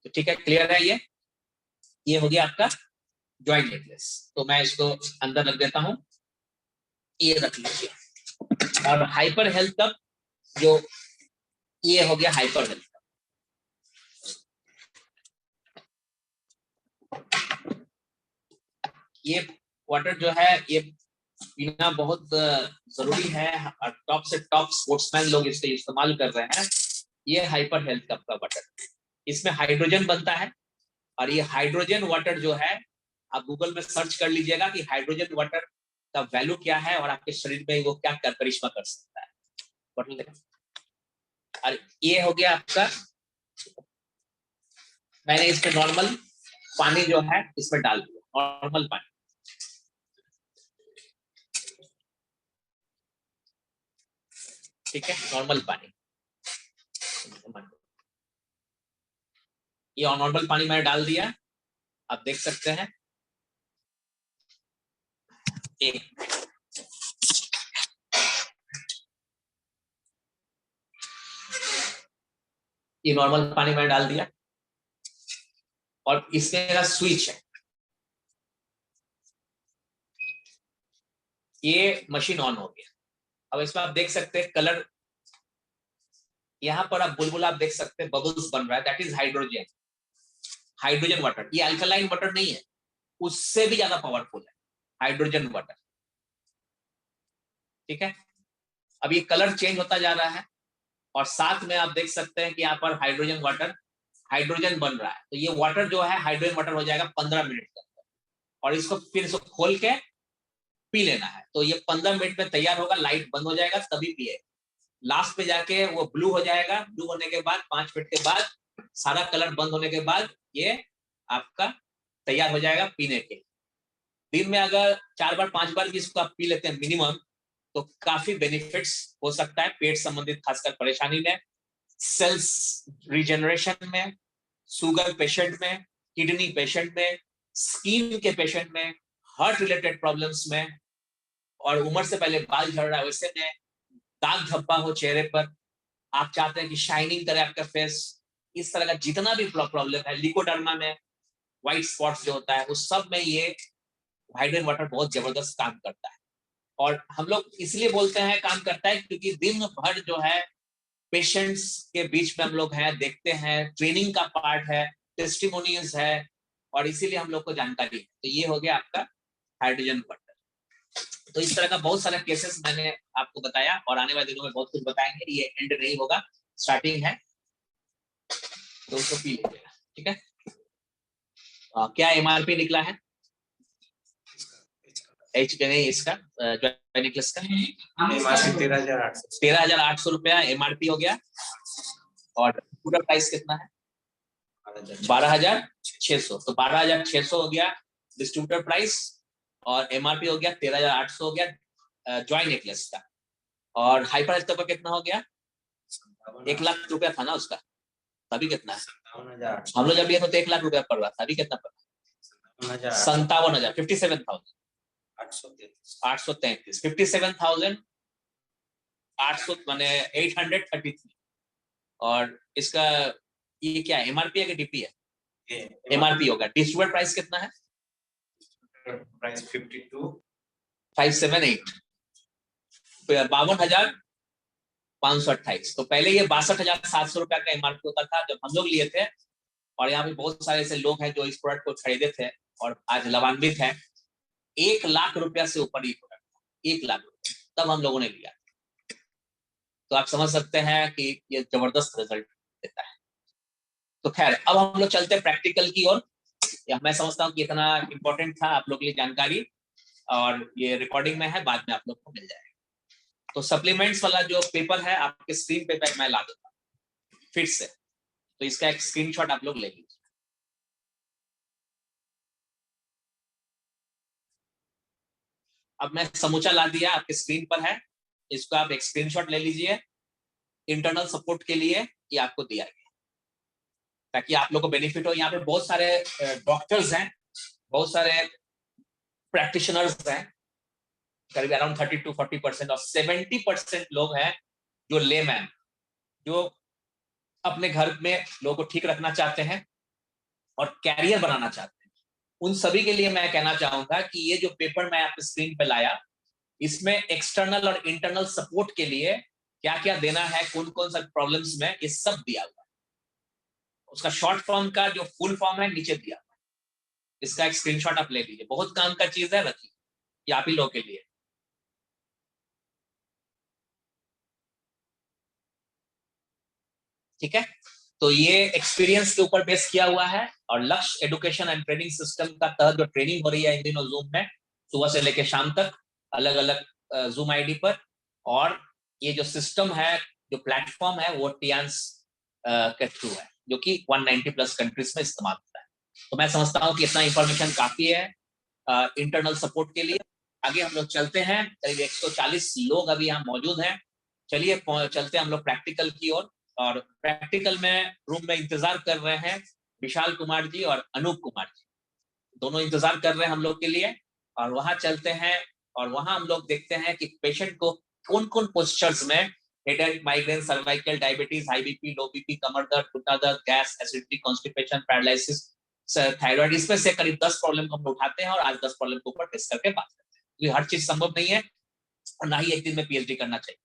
तो ठीक है, क्लियर है। ये हो गया आपका जॉइंट नेकलेस। तो मैं इसको अंदर रख देता हूं, ये रख लीजिए। और हाइपर हेल्थ कप, जो ये हो गया हाइपर हेल्थ कप, ये वाटर जो है ये पीना बहुत जरूरी है, और टॉप से टॉप स्पोर्ट्समैन लोग इसका इस्तेमाल कर रहे हैं। ये हाइपर हेल्थ कप का वाटर, इसमें हाइड्रोजन बनता है, और ये हाइड्रोजन वाटर जो है, आप गूगल में सर्च कर लीजिएगा कि हाइड्रोजन वाटर का वैल्यू क्या है, और आपके शरीर में वो क्या करिश्मा कर सकता है। और ये हो गया आपका, मैंने इसमें नॉर्मल पानी जो है इसमें डाल दिया, नॉर्मल पानी, ठीक है, नॉर्मल पानी। ये नॉर्मल पानी मैंने डाल दिया, आप देख सकते हैं। ये नॉर्मल पानी मैंने डाल दिया, और इसमें मेरा स्विच है, ये मशीन ऑन हो गया। अब इसमें आप देख सकते हैं कलर, यहाँ पर आप बुलबुला आप देख सकते हैं, बबल्स बन रहा है, that is hydrogen, hydrogen water. ये अल्कलाइन वाटर नहीं है, उससे भी ज्यादा पावरफुल है हाइड्रोजन वाटर, ठीक है। अब ये कलर चेंज होता जा रहा है, और साथ में आप देख सकते हैं कि यहाँ पर हाइड्रोजन वाटर, हाइड्रोजन बन रहा है। तो ये वाटर जो है हाइड्रोजन वाटर हो जाएगा 15 मिनट के अंदर, और इसको फिर इसको खोल के पी लेना है। तो ये 15 मिनट में तैयार होगा, लाइट बंद हो जाएगा तभी पिए। लास्ट में जाके वो ब्लू हो जाएगा, ब्लू होने के बाद 5 मिनट के बाद सारा कलर बंद होने के बाद ये आपका तैयार हो जाएगा पीने के। दिन में अगर 4 बार 5 बार भी इसको आप पी लेते हैं मिनिमम, तो काफी बेनिफिट्स हो सकता है पेट संबंधित खासकर परेशानी में, सेल्स रिजेनरेशन में, शुगर पेशेंट में, किडनी पेशेंट में, स्किन के पेशेंट में, हार्ट रिलेटेड प्रॉब्लम्स में, और उम्र से पहले बाल झड़ रहा है वैसे में, दाग धब्बा हो चेहरे पर, आप चाहते हैं कि शाइनिंग करे आपका फेस, इस तरह का जितना भी प्रॉब्लम है, लिकोडर्मा में व्हाइट स्पॉट्स जो होता है, उस सब में ये हाइड्रेट वाटर बहुत जबरदस्त काम करता है। और हम लोग इसलिए बोलते हैं काम करता है क्योंकि दिन भर जो है पेशेंट्स के बीच में हम लोग हैं, देखते हैं, ट्रेनिंग का पार्ट है, टेस्टिमोनियल्स है, और इसीलिए हम लोग को जानकारी है। तो ये हो गया आपका हाइड्रोजन वाटर। तो इस तरह का बहुत सारे केसेस मैंने आपको बताया, और आने वाले दिनों में बहुत कुछ बताएंगे, ये एंड नहीं होगा, स्टार्टिंग है, तो उसको पी लीजिएगा, ठीक है। क्या एमआरपी निकला है? एच के नहीं, इसका निकलस का एमआरपी 13,800 रुपया एमआरपी हो गया। और पूरा प्राइस कितना है? 12,600। तो 12,600 हो गया डिस्ट्रीब्यूटर प्राइस, और एमआरपी हो गया 13,800 हो गया जॉय नेकलेस का। और हाइपर एस्टर का कितना हो गया? 1 लाख रुपया था ना उसका, तभी कितना है? हम लोग जब ये तो 1 लाख रुपया पड़ रहा था, अभी कितना पड़ रहा? 57,000, 57,833, 57,800 माने 833। और इसका ये क्या है, एमआरपी है कि डीपी है? एमआरपी होगा। डिस्ट्रीब्यूटर प्राइस कितना है? प्राइस 52,578, 52,528। तो पहले ये 62,700 रुपया का एमआरपी होता था जब हम लोग लिए थे, और यहाँ पे बहुत सारे ऐसे लोग हैं जो इस प्रोडक्ट को खरीदे थे और आज लाभान्वित है। 1 लाख रुपया से ऊपर ये प्रोडक्ट, 1 लाख रुपया, तब हम लोगों ने लिया। तो आप समझ सकते हैं कि ये जबरदस्त रिजल्ट देता है। तो खैर, अब हम लोग चलते हैं प्रैक्टिकल की ओर। मैं समझता हूँ कि इतना इंपॉर्टेंट था आप लोग के लिए जानकारी, और ये रिकॉर्डिंग में है, बाद में आप लोग को मिल जाएगा। तो सप्लीमेंट्स वाला जो पेपर है आपके स्क्रीन पे मैं ला दूंगा फिर से, तो इसका एक स्क्रीनशॉट आप लोग ले लीजिए। अब मैं समूचा ला दिया, आपके स्क्रीन पर है, इसको आप एक स्क्रीनशॉट ले लीजिए। इंटरनल सपोर्ट के लिए ये आपको दिया गया, ताकि आप लोग को बेनिफिट हो। यहाँ पे बहुत सारे डॉक्टर्स हैं, बहुत सारे प्रैक्टिशनर्स हैं, करीब अराउंड 30 to 40%, और 70% लोग हैं जो लेमैन, जो अपने घर में लोगों को ठीक रखना चाहते हैं और कैरियर बनाना चाहते हैं। उन सभी के लिए मैं कहना चाहूंगा कि ये जो पेपर मैं आपके स्क्रीन पे लाया, इसमें एक्सटर्नल और इंटरनल सपोर्ट के लिए क्या क्या देना है, कौन कौन सा प्रॉब्लम्स में, ये सब दिया हुआ है। उसका शॉर्ट फॉर्म का जो फुल फॉर्म है नीचे दिया हुआ है, इसका एक स्क्रीनशॉट आप ले लीजिए। बहुत काम का चीज है, रखिए, ये आप ही लोगों के लिए। ठीक है, तो ये एक्सपीरियंस के ऊपर बेस किया हुआ है, और लक्ष्य एजुकेशन एंड ट्रेनिंग सिस्टम का तहत जो ट्रेनिंग हो रही है इन दिनों जूम में, सुबह से लेकर शाम तक, अलग अलग जूम आईडी पर। और ये जो सिस्टम है, जो प्लेटफॉर्म है, वो टियांस के थ्रू है, जो कि 190 प्लस कंट्रीज में इस्तेमाल होता है। तो मैं समझता हूँ कि इतना इंफॉर्मेशन काफी है इंटरनल सपोर्ट के लिए। आगे हम लोग चलते हैं, करीब 140 लोग अभी यहाँ मौजूद हैं। चलिए चलते हैं हम लोग प्रैक्टिकल की ओर। और प्रैक्टिकल में रूम में इंतजार कर रहे हैं विशाल कुमार जी और अनूप कुमार जी, दोनों इंतजार कर रहे हैं हम लोग के लिए। और वहां चलते हैं, और वहां हम लोग देखते हैं कि पेशेंट को कौन कौन पोस्चर्स में headache, migraine, cervical, diabetes, high BP, low BP, कमर दर्द, घुटना दर्द, gas, acidity, constipation, paralysis, thyroid, इसमें से करीब 10 प्रॉब्लम को हम उठाते हैं और आज 10 प्रॉब्लम के ऊपर टेस्ट करके बात करते हैं। क्योंकि हर चीज संभव नहीं है, और ना ही एक दिन में पीएचडी करना चाहिए,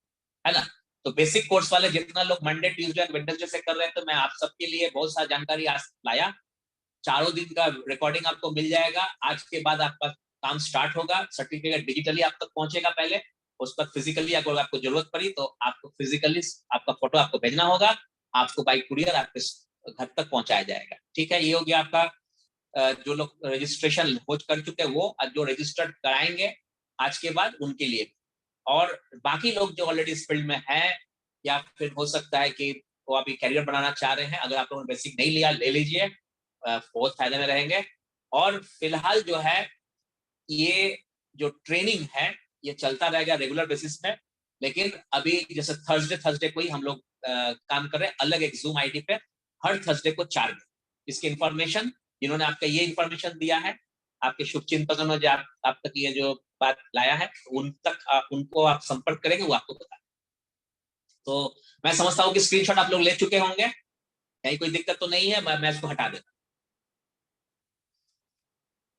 है ना। तो बेसिक कोर्स वाले जितना लोग मंडे, ट्यूसडे और वेडनेसडे से कर रहे हैं, तो मैं आप सबके लिए बहुत सारी जानकारी आज लाया। चारों दिन का रिकॉर्डिंग आपको मिल जाएगा। आज के बाद आपका काम स्टार्ट होगा, सर्टिफिकेट डिजिटली आप तक पहुंचेगा पहले, उस पर फिजिकली अगर आपको जरूरत पड़ी तो आपको फिजिकली आपका फोटो आपको भेजना होगा, आपको बाई कुरियर आपके घर तक पहुंचाया जाएगा। ठीक है, ये हो गया आपका जो लोग रजिस्ट्रेशन हो कर चुके हैं वो, जो रजिस्टर्ड कराएंगे आज के बाद उनके लिए भी। और बाकी लोग जो ऑलरेडी इस फील्ड में हैं, या फिर हो सकता है कि वो अभी करियर बनाना चाह रहे हैं, अगर आप लोगों ने बेसिक नहीं लिया, ले लीजिए, बहुत फायदे में रहेंगे। और फिलहाल जो है, ये जो ट्रेनिंग है, ये चलता रहेगा रेगुलर बेसिस पे। लेकिन अभी जैसे थर्सडे थर्सडे को ही हम लोग काम कर रहे हैं, अलग एक जूम आईडी पे, हर थर्सडे को 4 बजे। इसकी इंफॉर्मेशन, जिन्होंने आपका ये इंफॉर्मेशन दिया है, आपके शुभ चिंतकों ने जो आप तक ये जो बात लाया है, उन तक उनको आप संपर्क करेंगे, वो आपको बता। तो मैं समझता हूँ कि स्क्रीनशॉट आप लोग ले चुके होंगे, कहीं कोई दिक्कत तो नहीं है, मैं इसको हटा देता।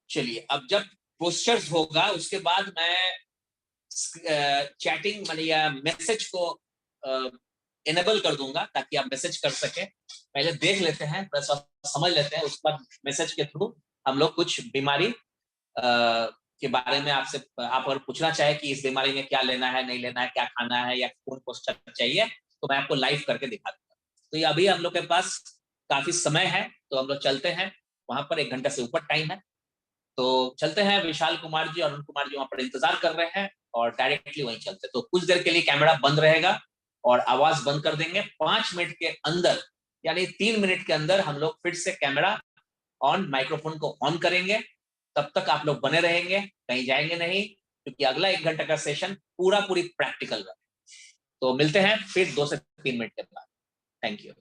चलिए, अब जब पोस्टर्स होगा, उसके बाद मैं चैटिंग माने या मैसेज को इनेबल कर दूंगा, ताकि आप मैसेज कर सके। पहले देख लेते हैं, समझ लेते हैं, उसके बाद मैसेज के थ्रू हम लोग कुछ बीमारी के बारे में आपसे, आप अगर पूछना चाहे कि इस बीमारी में क्या लेना है, नहीं लेना है, क्या खाना है, या कौन पोस्टर चाहिए, तो मैं आपको लाइव करके दिखा दूंगा। तो ये अभी हम लोग के पास काफी समय है, तो हम लोग चलते हैं। वहां पर 1 घंटा से ऊपर टाइम है, तो चलते हैं। विशाल कुमार जी, अरुण कुमार जी वहां पर इंतजार कर रहे हैं, और डायरेक्टली वहीं चलते। तो कुछ देर के लिए कैमरा बंद रहेगा और आवाज बंद कर देंगे। 5 मिनट के अंदर, यानी 3 मिनट के अंदर हम लोग फिर से कैमरा ऑन, माइक्रोफोन को ऑन करेंगे। तब तक आप लोग बने रहेंगे, कहीं जाएंगे नहीं, क्योंकि अगला 1 घंटा का सेशन पूरा पूरी प्रैक्टिकल रहा। तो मिलते हैं फिर 2 से 3 मिनट के बाद। Thank you.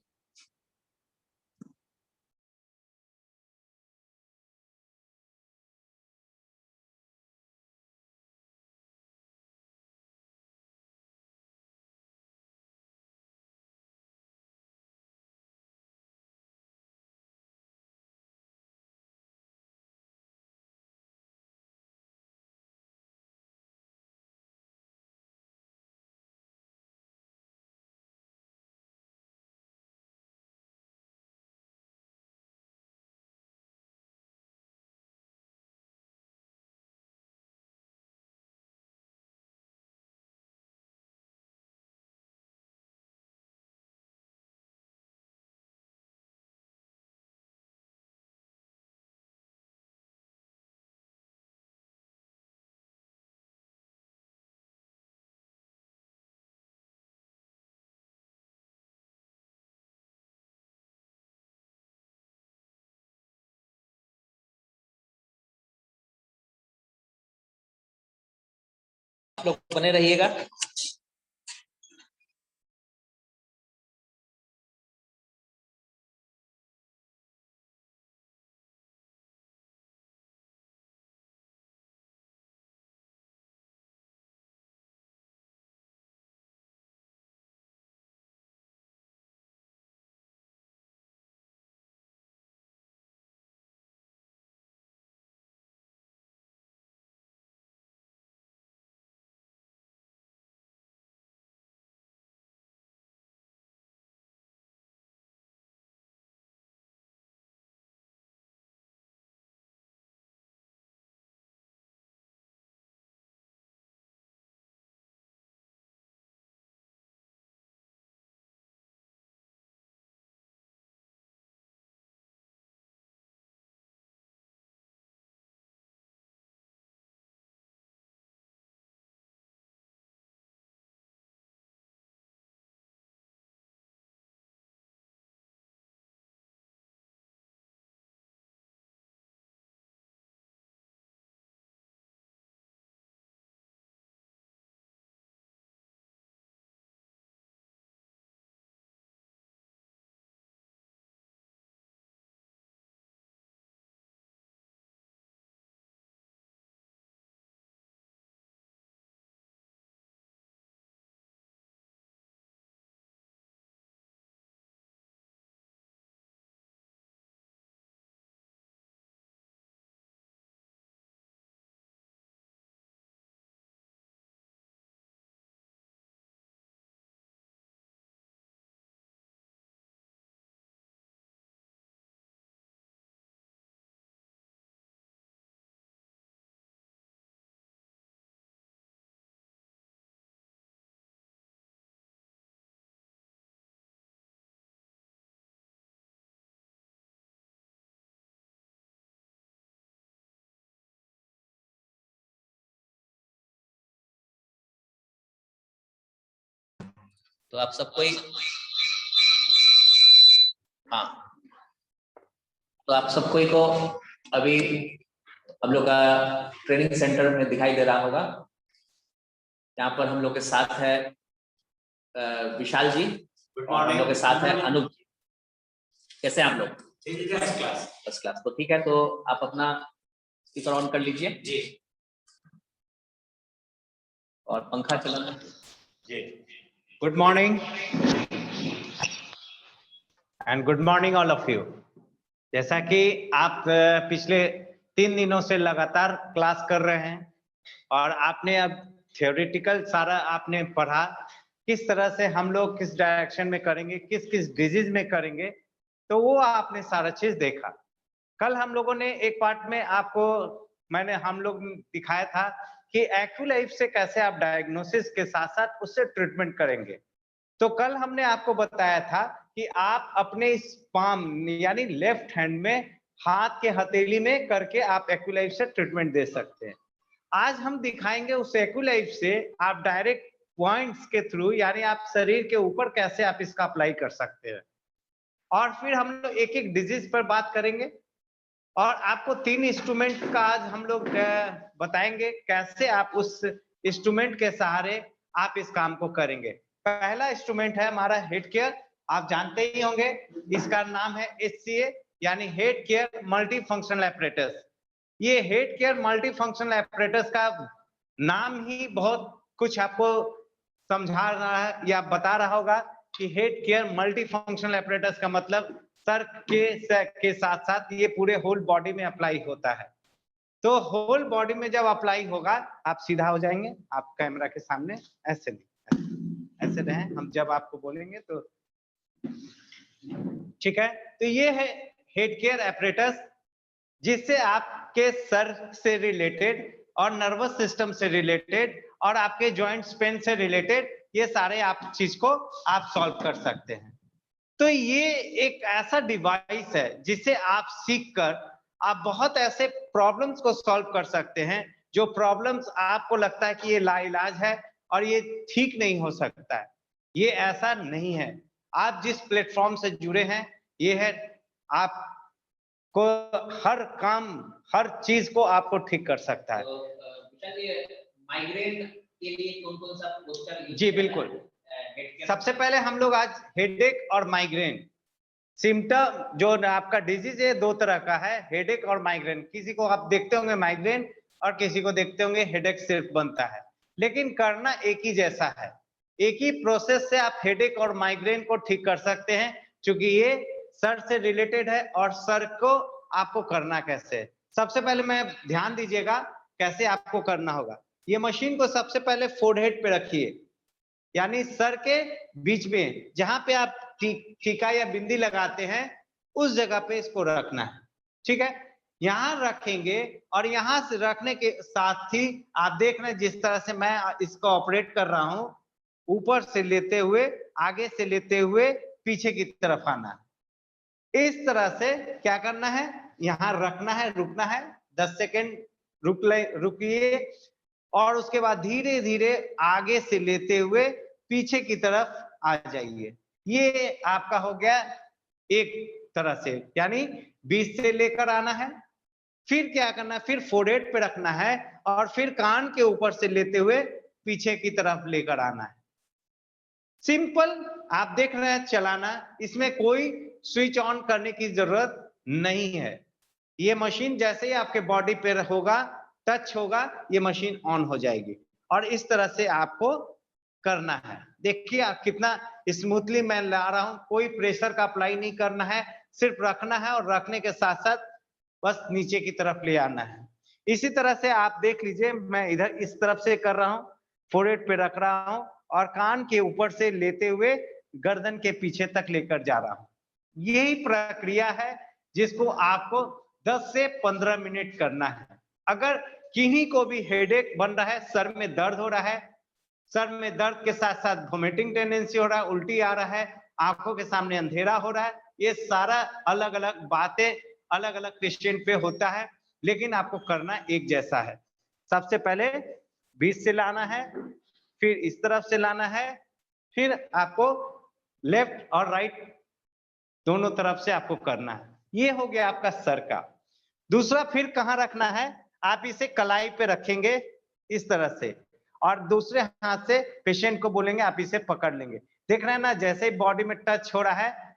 आप लोग बने रहिएगा। तो आप सबको हाँ, तो आप सबको को अभी हम लोग का ट्रेनिंग सेंटर में दिखाई दे रहा होगा। यहाँ पर हम लोग के साथ है विशाल जी और हम लोग के साथ है अनूप जी। कैसे हैं आप लोग? First class. तो ठीक है, तो आप अपना स्पीकर ऑन कर लीजिए जी, और पंखा चलाना जी। Good morning and good morning all of you. जैसा कि आप पिछले 3 दिनों से लगातार क्लास कर रहे हैं और आपने अब थियोरेटिकल सारा आपने पढ़ा, किस तरह से हम लोग किस डायरेक्शन में करेंगे, किस किस डिजीज में करेंगे, तो वो आपने सारा चीज देखा। कल हम लोगों ने एक पार्ट में आपको हम लोग दिखाया था कि एक्यूलाइफ से कैसे आप डायग्नोसिस के साथ साथ उससे ट्रीटमेंट करेंगे। तो कल हमने आपको बताया था कि आप अपने इस पाम यानी लेफ्ट हैंड में हाथ के हथेली में करके आप एक्यूलाइफ से ट्रीटमेंट दे सकते हैं। आज हम दिखाएंगे उस एक्यूलाइफ से आप डायरेक्ट पॉइंट्स के थ्रू यानी आप शरीर के ऊपर कैसे आप इसका अप्लाई कर सकते हैं, और फिर हम लोग एक एक डिजीज पर बात करेंगे और आपको 3 इंस्ट्रूमेंट का आज हम लोग बताएंगे कैसे आप उस इंस्ट्रूमेंट के सहारे आप इस काम को करेंगे। पहला इंस्ट्रूमेंट है हमारा हेड केयर। आप जानते ही होंगे, इसका नाम है HCA यानी head care multi functional apparatus. ये head care multi functional apparatus का नाम ही बहुत कुछ आपको समझा रहा है या बता रहा होगा कि head care multi functional apparatus का मतलब सर के साथ साथ ये पूरे होल बॉडी में अप्लाई होता है। तो होल बॉडी में जब अप्लाई होगा, आप सीधा हो जाएंगे, आप कैमरा के सामने ऐसे ऐसे रहें, हम जब आपको बोलेंगे तो ठीक है। तो ये है हेड केयर एपरेटस, जिससे आपके सर से रिलेटेड और नर्वस सिस्टम से रिलेटेड और आपके जॉइंट्स पेन से रिलेटेड ये सारे आप चीज को आप सॉल्व कर सकते हैं। तो ये एक ऐसा डिवाइस है जिसे आप सीखकर आप बहुत ऐसे प्रॉब्लम्स को सॉल्व कर सकते हैं जो प्रॉब्लम्स आपको लगता है कि ये लाइलाज है और ये ठीक नहीं हो सकता है। ये ऐसा नहीं है। आप जिस प्लेटफॉर्म से जुड़े हैं, ये है आपको हर काम हर चीज को आपको ठीक कर सकता है। माइग्रेन के लिए कौन-कौन सा पोस्टर? जी बिल्कुल। सबसे पहले हम लोग आज हेडेक और माइग्रेन सिम्टम जो आपका डिजीज है, 2 तरह का है, हेडेक और माइग्रेन। किसी को आप देखते होंगे माइग्रेन और किसी को देखते होंगे हेडेक सिर्फ बनता है, लेकिन करना एक ही जैसा है। एक ही प्रोसेस से आप हेडेक और माइग्रेन को ठीक कर सकते हैं, क्योंकि ये सर से रिलेटेड है और सर को आपको करना कैसे है। सबसे पहले मैं ध्यान दीजिएगा कैसे आपको करना होगा। ये मशीन को सबसे पहले फोरहेड पे रखिए, यानी सर के बीच में जहां पे आप टीका या बिंदी लगाते हैं उस जगह पे इसको रखना है। ठीक है, यहां रखेंगे और यहां से रखने के साथ ही आप देख रहे हैं जिस तरह से मैं इसको ऑपरेट कर रहा हूं, ऊपर से लेते हुए आगे से लेते हुए पीछे की तरफ आना है। इस तरह से क्या करना है, यहां रखना है, रुकना है 10 सेकेंड रुकिए और उसके बाद धीरे धीरे आगे से लेते हुए पीछे की तरफ आ जाइए। ये आपका हो गया एक तरह से, यानी बीच से लेकर आना है, फिर क्या करना है, फिर फोरहेड पे रखना है और फिर कान के ऊपर से लेते हुए पीछे की तरफ लेकर आना है। सिंपल, आप देख रहे हैं चलाना, इसमें कोई स्विच ऑन करने की जरूरत नहीं है। ये मशीन जैसे ही आपके बॉडी पे होगा, टच होगा, ये मशीन ऑन हो जाएगी और इस तरह से आपको करना है। देखिए आप कितना स्मूथली मैं ला रहा हूं, कोई प्रेशर का अप्लाई नहीं करना है, सिर्फ रखना है और रखने के साथ साथ बस नीचे की तरफ ले आना है। इसी तरह से आप देख लीजिए, मैं इधर इस तरफ से कर रहा हूं, फोरहेड पे रख रहा हूं और कान के ऊपर से लेते हुए गर्दन के पीछे तक लेकर जा रहा हूं। यही प्रक्रिया है जिसको आपको 10 से 15 मिनट करना है। अगर किन्हीं को भी हेडेक बन रहा है, सर में दर्द हो रहा है, सर में दर्द के साथ साथ वोमिटिंग टेंडेंसी हो रहा है, उल्टी आ रहा है, आंखों के सामने अंधेरा हो रहा है, ये सारा अलग अलग बातें अलग अलग पेशेंट पे होता है, लेकिन आपको करना एक जैसा है। सबसे पहले बीच से लाना है, फिर इस तरफ से लाना है फिर आपको लेफ्ट और राइट दोनों तरफ से आपको करना है। ये हो गया आपका सर का। दूसरा फिर कहाँ रखना है, आप इसे कलाई पे रखेंगे इस तरह से, और दूसरे हाथ से पेशेंट को बोलेंगे आप इसे पकड़ लेंगे। देख रहे हैं ना, जैसे ही बॉडी में टच हो रहा है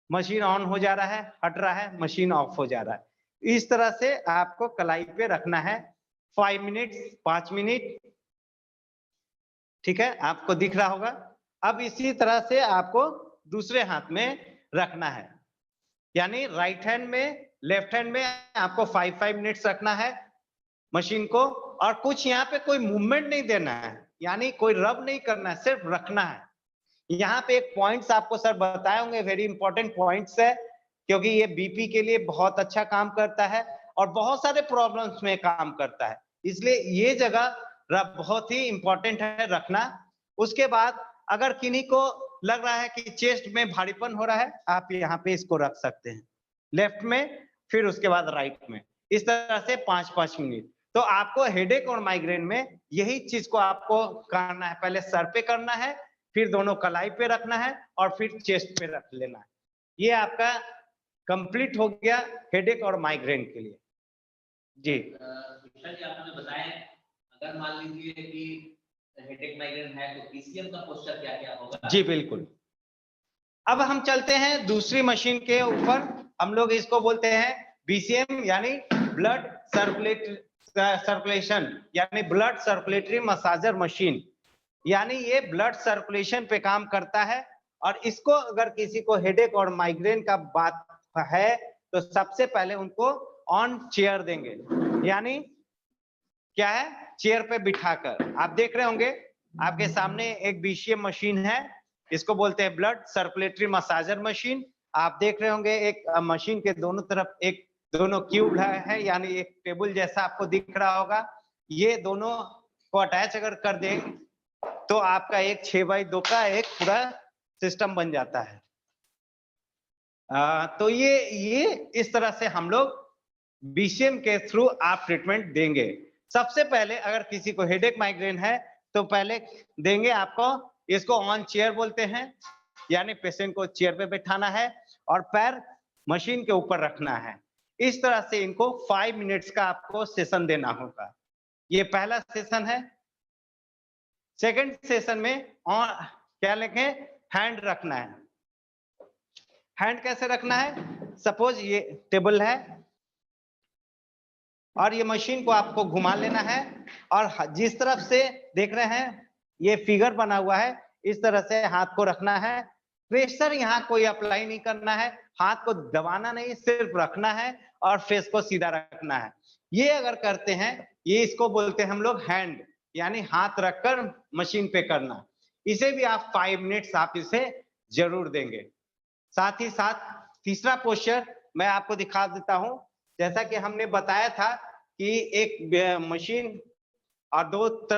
मशीन ऑन हो जा रहा है, हट रहा है मशीन ऑफ हो जा रहा है। इस तरह से आपको कलाई पे रखना है 5 मिनट, 5 मिनट, ठीक है, आपको दिख रहा होगा। अब इसी तरह से आपको दूसरे हाथ में रखना है, यानी राइट हैंड में, लेफ्ट हैंड में आपको 5 मिनट्स रखना है मशीन को, और कुछ यहाँ पे कोई मूवमेंट नहीं देना है, यानी कोई रब नहीं करना है, सिर्फ रखना है। यहाँ पे एक पॉइंट्स आपको सर बताए होंगे, वेरी इंपॉर्टेंट पॉइंट्स है, क्योंकि ये बीपी के लिए बहुत अच्छा काम करता है और बहुत सारे प्रॉब्लम्स में काम करता है, इसलिए ये जगह बहुत ही इंपॉर्टेंट है रखना। उसके बाद अगर किन्हीं को लग रहा है कि चेस्ट में भारीपन हो रहा है, आप यहाँ पे इसको रख सकते हैं लेफ्ट में, फिर उसके बाद राइट में, इस तरह से 5-5 मिनट। तो आपको हेडेक और माइग्रेन में यही चीज को आपको करना है, पहले सर पे करना है, फिर दोनों कलाई पे रखना है और फिर चेस्ट पे रख लेना है। ये आपका कंप्लीट हो गया हेडेक और माइग्रेन के लिए। जी जी आपने बताया, अगर मान लीजिए कि हेडेक माइग्रेन है तो पीसीएम का पोस्चर क्या क्या होगा? जी बिल्कुल। अब हम चलते हैं दूसरी मशीन के ऊपर, हम लोग इसको बोलते हैं बीसीएम, यानी ब्लड सर्कुलेशन, यानी ब्लड सर्कुलेटरी मसाजर मशीन, यानी ये ब्लड सर्कुलेशन पे काम करता है। और इसको अगर किसी को हेडेक और माइग्रेन का बात है तो सबसे पहले उनको ऑन चेयर देंगे, यानी क्या है, चेयर पे बिठाकर। आप देख रहे होंगे आपके सामने एक बीसीएम मशीन है, इसको बोलते हैं ब्लड सर्कुलेटरी मसाजर मशीन। आप देख रहे होंगे एक मशीन के दोनों तरफ एक दोनों क्यूब है, यानी एक टेबल जैसा आपको दिख रहा होगा। ये दोनों को अटैच अगर कर दें तो आपका एक 6x2 का एक पूरा सिस्टम बन जाता है। तो ये इस तरह से हम लोग बीसीएम के थ्रू आप ट्रीटमेंट देंगे। सबसे पहले अगर किसी को हेडेक माइग्रेन है तो पहले देंगे आपको, इसको ऑन चेयर बोलते हैं, यानी पेशेंट को चेयर पे बैठाना है और पैर मशीन के ऊपर रखना है। इस तरह से इनको 5 मिनट्स का आपको सेशन देना होगा। ये पहला सेशन है। सेकंड सेशन में क्या लिखें, हैंड रखना है। हैंड कैसे रखना है, सपोज ये टेबल है और ये मशीन को आपको घुमा लेना है, और जिस तरफ से देख रहे हैं ये फिगर बना हुआ है, इस तरह से हाथ को रखना है। प्रेशर यहाँ कोई अप्लाई नहीं करना है, हाथ को दबाना नहीं, सिर्फ रखना है और फेस को सीधा रखना है। ये अगर करते हैं, ये इसको बोलते हैं हम लोग हैंड, यानी हाथ रखकर मशीन पे करना। इसे भी आप 5 मिनट्स आप इसे जरूर देंगे। साथ ही साथ तीसरा पोस्चर मैं आपको दिखा देता हूं। जैसा कि हमने बताया था कि एक मशीन और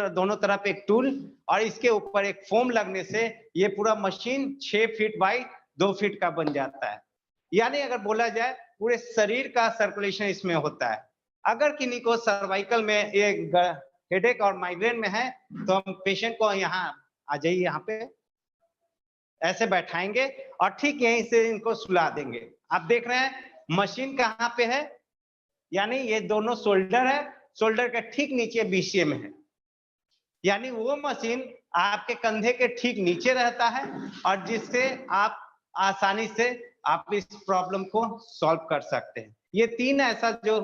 दोनों तरफ एक टूल, और इसके ऊपर एक फोम लगने से ये पूरा मशीन 6 फीट बाई 2 फीट का बन जाता है। यानी अगर बोला जाए पूरे शरीर का सर्कुलेशन इसमें होता है। अगर किन्हीं को सर्वाइकल में एक हेडेक और माइग्रेन में है तो हम पेशेंट को यहाँ आ जाइए, यहाँ पे ऐसे बैठाएंगे और ठीक यहीं से इनको सुला देंगे। आप देख रहे हैं मशीन कहाँ पे है, यानी ये दोनों शोल्डर है, शोल्डर के ठीक नीचे बीसीएम है, यानी वो मशीन आपके कंधे के ठीक नीचे रहता है और जिससे आप आसानी से आप इस प्रॉब्लम को सॉल्व कर सकते हैं। ये 3 ऐसा जो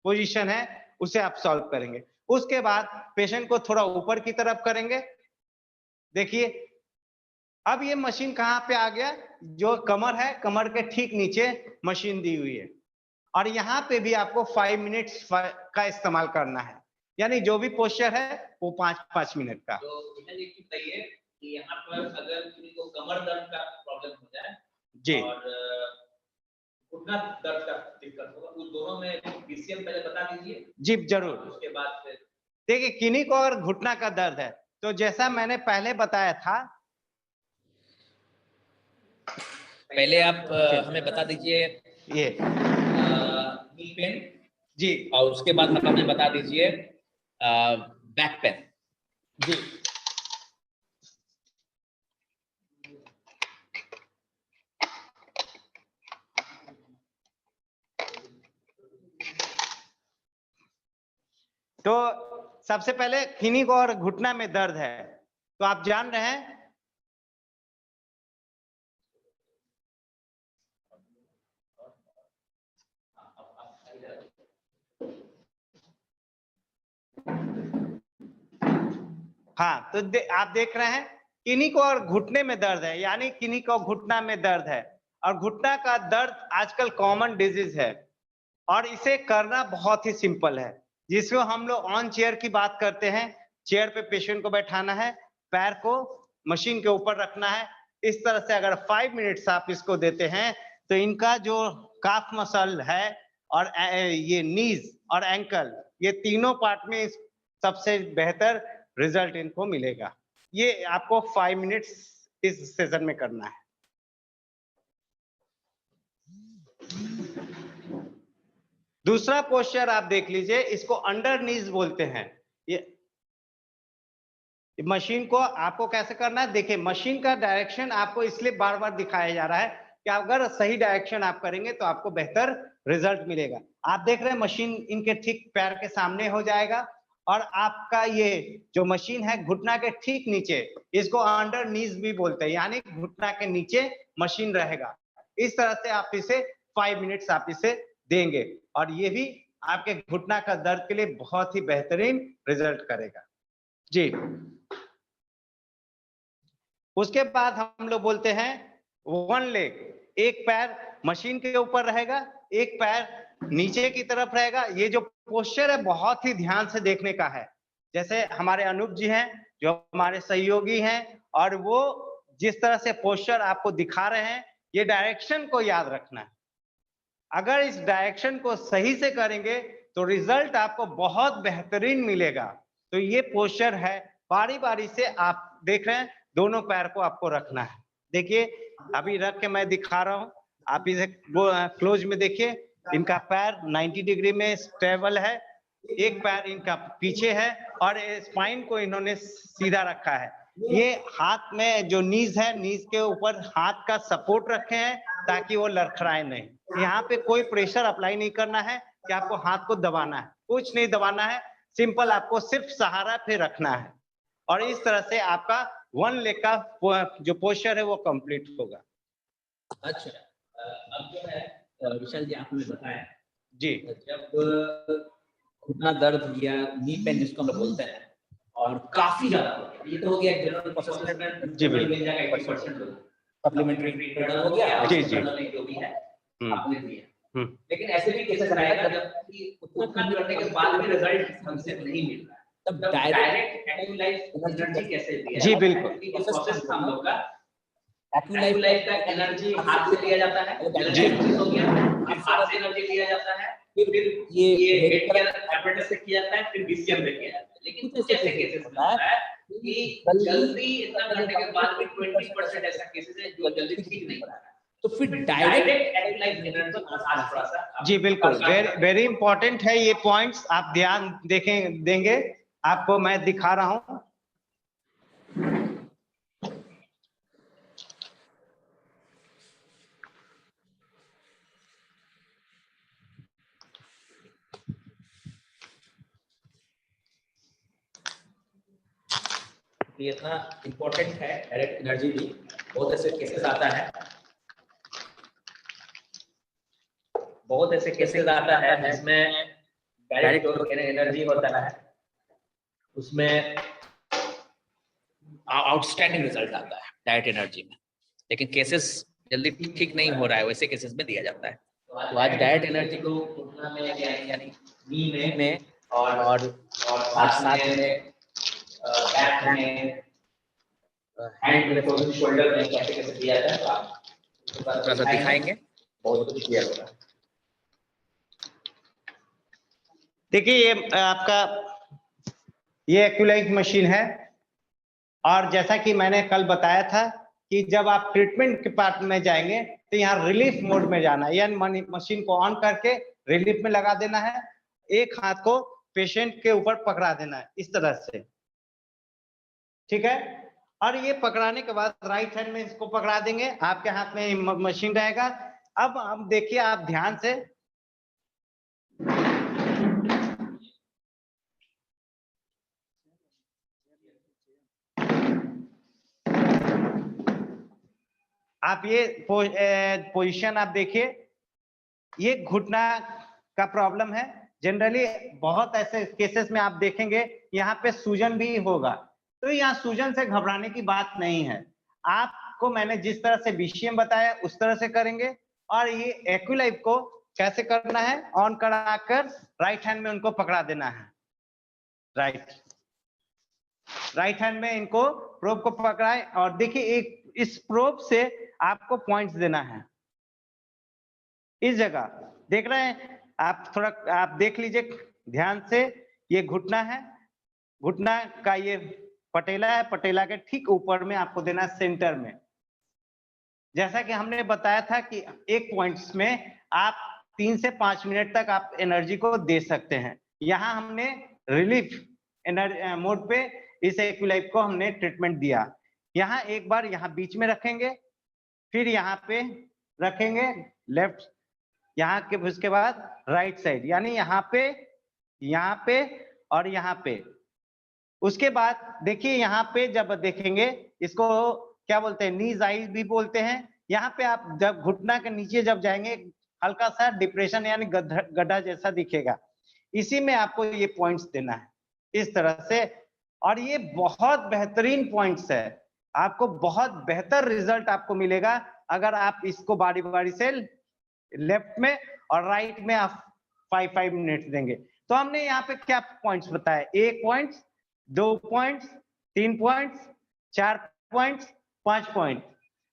पोजीशन है उसे आप सॉल्व करेंगे। उसके बाद पेशेंट को थोड़ा ऊपर की तरफ करेंगे। देखिए अब ये मशीन कहाँ पे आ गया, जो कमर है, कमर के ठीक नीचे मशीन दी हुई है, और यहाँ पे भी आपको 5 मिनट्स का इस्तेमाल करना है, यानी जो भी पोस्चर है वो 5-5 मिनट का। तो बताइए कि यहाँ पर अगर किसी को कमर दर्द का प्रॉब्लम हो जाए जी और घुटना दर्द का दिक्कत होगा, उस दोनों में बीसीएम पहले बता दीजिए। जी जरूर। उसके बाद फिर देखिए किन्हीं को अगर घुटना का दर्द है तो जैसा मैंने पहले बताया था, पहले आप हमें बता दीजिए ये नी पेन जी, और उसके बाद आप हमें बता दीजिए बैक पेन। जी तो सबसे पहले किन्ही को और घुटना में दर्द है, तो आप जान रहे हैं हाँ, तो आप देख रहे हैं किन्ही को और घुटने में दर्द है, यानी किन्ही को घुटना में दर्द है, और घुटना का दर्द आजकल कॉमन डिजीज है और इसे करना बहुत ही सिंपल है, जिसको हम लोग ऑन चेयर की बात करते हैं। चेयर पे पेशेंट को बैठाना है, पैर को मशीन के ऊपर रखना है। इस तरह से अगर 5 मिनट्स आप इसको देते हैं तो इनका जो काफ मसल है और ये नीज और एंकल, ये तीनों पार्ट में सबसे बेहतर रिजल्ट इनको मिलेगा। ये आपको 5 मिनट्स इस सेशन में करना है। दूसरा पोस्चर आप देख लीजिए, इसको अंडर नीज बोलते हैं। ये मशीन को आपको कैसे करना है, देखिए मशीन का डायरेक्शन आपको इसलिए बार बार दिखाया जा रहा है कि अगर सही डायरेक्शन आप करेंगे तो आपको बेहतर रिजल्ट मिलेगा। आप देख रहे हैं मशीन इनके ठीक पैर के सामने हो जाएगा और आपका ये जो मशीन है घुटना के ठीक नीचे, इसको अंडर नीज भी बोलते हैं, यानी घुटना के नीचे मशीन रहेगा। इस तरह से आप इसे 5 मिनट्स आप इसे देंगे और ये भी आपके घुटना का दर्द के लिए बहुत ही बेहतरीन रिजल्ट करेगा जी। उसके बाद हम लोग बोलते हैं वन लेग, एक पैर मशीन के ऊपर रहेगा, एक पैर नीचे की तरफ रहेगा। ये जो पोस्चर है बहुत ही ध्यान से देखने का है। जैसे हमारे अनूप जी हैं जो हमारे सहयोगी हैं, और वो जिस तरह से पोस्चर आपको दिखा रहे हैं, ये डायरेक्शन को याद रखना है। अगर इस डायरेक्शन को सही से करेंगे तो रिजल्ट आपको बहुत बेहतरीन मिलेगा। तो ये पोस्चर है, बारी बारी से आप देख रहे हैं, दोनों पैर को आपको रखना है। देखिए अभी रख के मैं दिखा रहा हूं, आप इसे क्लोज में देखिए। इनका पैर 90 डिग्री में स्टेबल है, एक पैर इनका पीछे है और स्पाइन को इन्होंने सीधा रखा है। ये हाथ में जो नीज है, नीज के ऊपर हाथ का सपोर्ट रखे हैं ताकि वो लड़खड़ाए नहीं। यहाँ पे कोई प्रेशर अप्लाई नहीं करना है कि आपको हाथ को दबाना है, कुछ नहीं दबाना है, सिंपल आपको सिर्फ सहारा पे रखना है और इस तरह से आपका वन लेग का जो पोस्चर है वो कंप्लीट होगा। अच्छा, अब जो है विशाल जी आपने बताया जी, जब घुटना दर्द या नी पेन जिसको हम लोग बोलते हैं और काफी ज्यादा हो गया, ये तो हो गया जनरल प्रोफेशनल जी बिल्कुल मिल जाएगा 80% लोग, सप्लीमेंट्री इंटरनल हो गया और जी जी इंटरनल जो भी है आपने दिया। लेकिन ऐसे भी केसेस आएगा जब कि उतना करने के बाद भी रिजल्ट हमसे नहीं मिल रहा है, तब डायरेक्ट एक्टिव एनर्जी कैसे दिया? जी बिल्कुल, प्रोसेस हम लोग का एक्टिव लाइफ का एनर्जी हाथ से लिया जाता है जी हो गया, फिर हाथ से एनर्जी लिया जाता है, फिर ये हेड के एपरेटस से किया जाता है, फिर बीसीएम पे किया जाता है। लेकिन कुछ ऐसे केसेस होता है कि जल्दी इतना करने के बाद भी 20% ऐसा केसेस है जो जल्दी ठीक नहीं होता है, तो फिर डायरेक्ट एक्टिव लाइफ एनर्जी आज थोड़ा सा जी बिल्कुल वेरी इंपॉर्टेंट है ये पॉइंट्स, आप ध्यान देखें देंगे, आपको मैं दिखा रहा हूं। ये इतना इम्पोर्टेंट है डायरेक्ट एनर्जी भी, बहुत ऐसे केसेस आता है, बहुत ऐसे केसेस आता है जिसमें डायरेक्ट जो एनर्जी होता है उसमें आउटस्टैंडिंग रिजल्ट आता है डायरेक्ट एनर्जी में, लेकिन केसेस जल्दी ठीक नहीं हो रहा है, वैसे केसेस में दिया जाता है। तो आज डायरेक्ट एनर्जी को घुटना में यानी नी में और साथ में बैक में, हैंड में, फ्रोजन शोल्डर में कैसे कैसे दिया जाता है, तो आप थोड़ा सा दिखाएंगे, बहुत कुछ दिया होगा। देखिए ये आपका ये एक्यूलाइज मशीन है और जैसा कि मैंने कल बताया था कि जब आप ट्रीटमेंट के पार्ट में जाएंगे तो यहाँ रिलीफ मोड में जाना है, यानी मशीन को ऑन करके रिलीफ में लगा देना है, एक हाथ को पेशेंट के ऊपर पकड़ा देना है इस तरह से, ठीक है। और ये पकड़ाने के बाद राइट हैंड में इसको पकड़ा देंगे, आपके हाथ में मशीन रहेगा। अब हम देखिए, आप ध्यान से आप ये पोजीशन आप देखिए, ये घुटना का प्रॉब्लम है। जनरली बहुत ऐसे केसेस में आप देखेंगे यहाँ पे सूजन भी होगा, तो यहाँ सूजन से घबराने की बात नहीं है। आपको मैंने जिस तरह से बीसीएम बताया उस तरह से करेंगे, और ये एक्विलाइफ को कैसे करना है, ऑन कराकर राइट हैंड में उनको पकड़ा देना है। राइट हैंड में इनको प्रोब को पकड़ाए, और देखिए एक इस प्रोब से आपको पॉइंट्स देना है इस जगह। देख रहे हैं आप, थोड़ा आप देख लीजिए ध्यान से। ये घुटना है, घुटना का ये पटेला है, पटेला के ठीक ऊपर में आपको देना है सेंटर में। जैसा कि हमने बताया था कि एक पॉइंट्स में आप 3 से 5 मिनट तक आप एनर्जी को दे सकते हैं। यहाँ हमने रिलीफ एनर्जी मोड पे इस एक्विलाइफ को हमने ट्रीटमेंट दिया। यहाँ एक बार यहाँ बीच में रखेंगे, फिर यहाँ पे रखेंगे लेफ्ट, यहाँ के उसके बाद राइट साइड, यानी यहाँ पे और यहाँ पे। उसके बाद देखिए यहाँ पे जब देखेंगे, इसको क्या बोलते हैं, नीज आई भी बोलते हैं। यहाँ पे आप जब घुटना के नीचे जब जाएंगे, हल्का सा डिप्रेशन यानी गड्ढा जैसा दिखेगा, इसी में आपको ये पॉइंट्स देना है इस तरह से। और ये बहुत बेहतरीन पॉइंट्स है, आपको बहुत बेहतर रिजल्ट आपको मिलेगा अगर आप इसको बारी बारी से लेफ्ट में और राइट में आप 5 मिनट देंगे। तो हमने यहाँ पे क्या पॉइंट्स बताया, 1 point, 2 point, 3 point, 4 point, 5 point.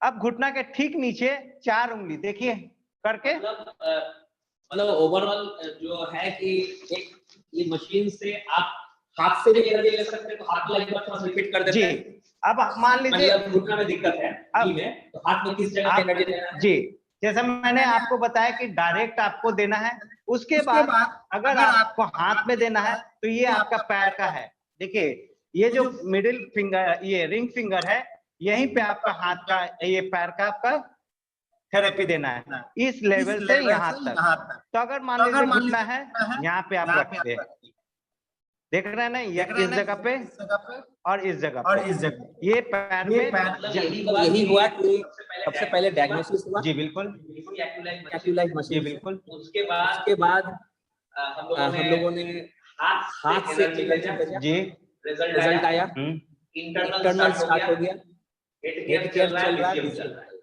अब घुटना के ठीक नीचे 4 उंगली देखिए करके, मतलब ओवरऑल जो है कि एक ये मशीन से आप हाथ से भी एनर्जी ले सकते हैं, तो हाथ में एक बार थोड़ा रिपीट कर देते हैं। अब मान लीजिए मतलब घुटना में दिक्कत है में, तो हाथ में किस जगह एनर्जी देना है? जी, जैसा मैंने आपको बताया कि डायरेक्ट आपको देना है। उसके बाद अगर आपको हाथ में देना है तो ये आपका पैर का है। देखिए ये जो मिडिल फिंगर, ये रिंग फिंगर है, यहीं पे आपका हाथ का, ये पैर का आपका थेरेपी देना है, इस लेवल से यहाँ तक। तो अगर मान लीजिए घुटना है, यहाँ पे आप रख दे, देख रहे हैं ना, इस जगह पे और इस जगह पे, ये पैर में। यही हुआ कि सबसे पहले डायग्नोसिस हुआ। जी बिल्कुल, एक्यूलाइफ मशीन। जी बिल्कुल। उसके बाद हम लोगों ने हाथ से एनर्जी जी, रिजल्ट आया। इंटरनल स्टार्ट हो गया, हेड केयर चल रहा है।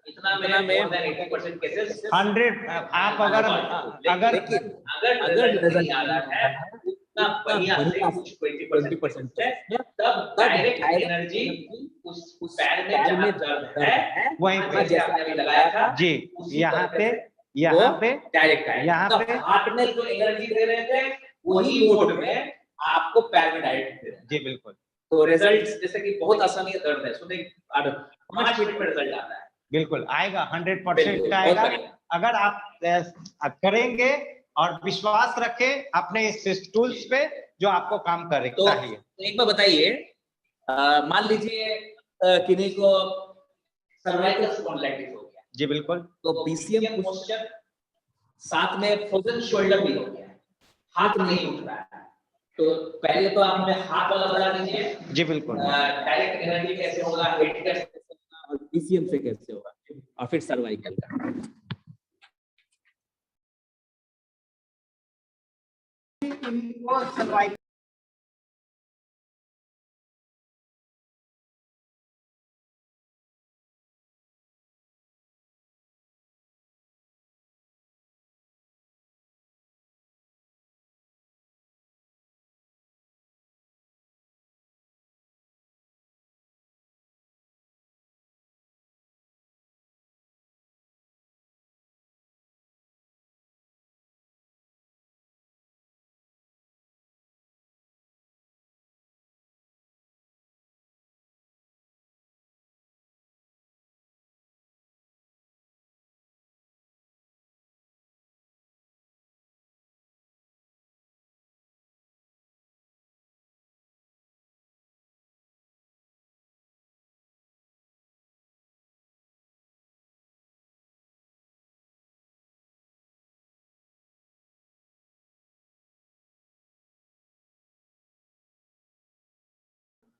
इतना में 80% केसेस 100 आप अगर रिजल्ट आ रहा है उतना बढ़िया से कुछ 20% है, तब डायरेक्ट एनर्जी उस पैर में जहां दर्द है वहीं पे, जैसे आपने अभी लगाया था जी, यहाँ पे डायरेक्ट आएगा। यहाँ पे हार्ट में जो एनर्जी दे रहे थे वही मोड में आपको पैर में डायरेक्ट दे रहे हैं। जी बिल्कुल। तो रिजल्ट जैसे कि बहुत आसानी से दर्द है, सुने 5 मिनट में रिजल्ट आता है। बिल्कुल आएगा, 100% आएगा अगर आप करेंगे और विश्वास रखें अपने इस टूल्स पे जो आपको काम करेगा। तो एक बार बताइए, मान लीजिए किन्हीं को सर्वाइकल स्पॉन्डिलाइटिस हो गया। जी बिल्कुल। तो बीसीएम पोस्चर साथ में फ्रोजन शोल्डर भी हो गया, हाथ नहीं उठ रहा है, तो पहले तो आप हमें हाथ वाला बता दीजिए। जी बिल्कुल। डायरेक्ट एनर्जी कैसे होगा, हेड कैसे होगा और बीसीएम से कैसे होगा, और फिर सर्वाइकल का। सर्वाइकल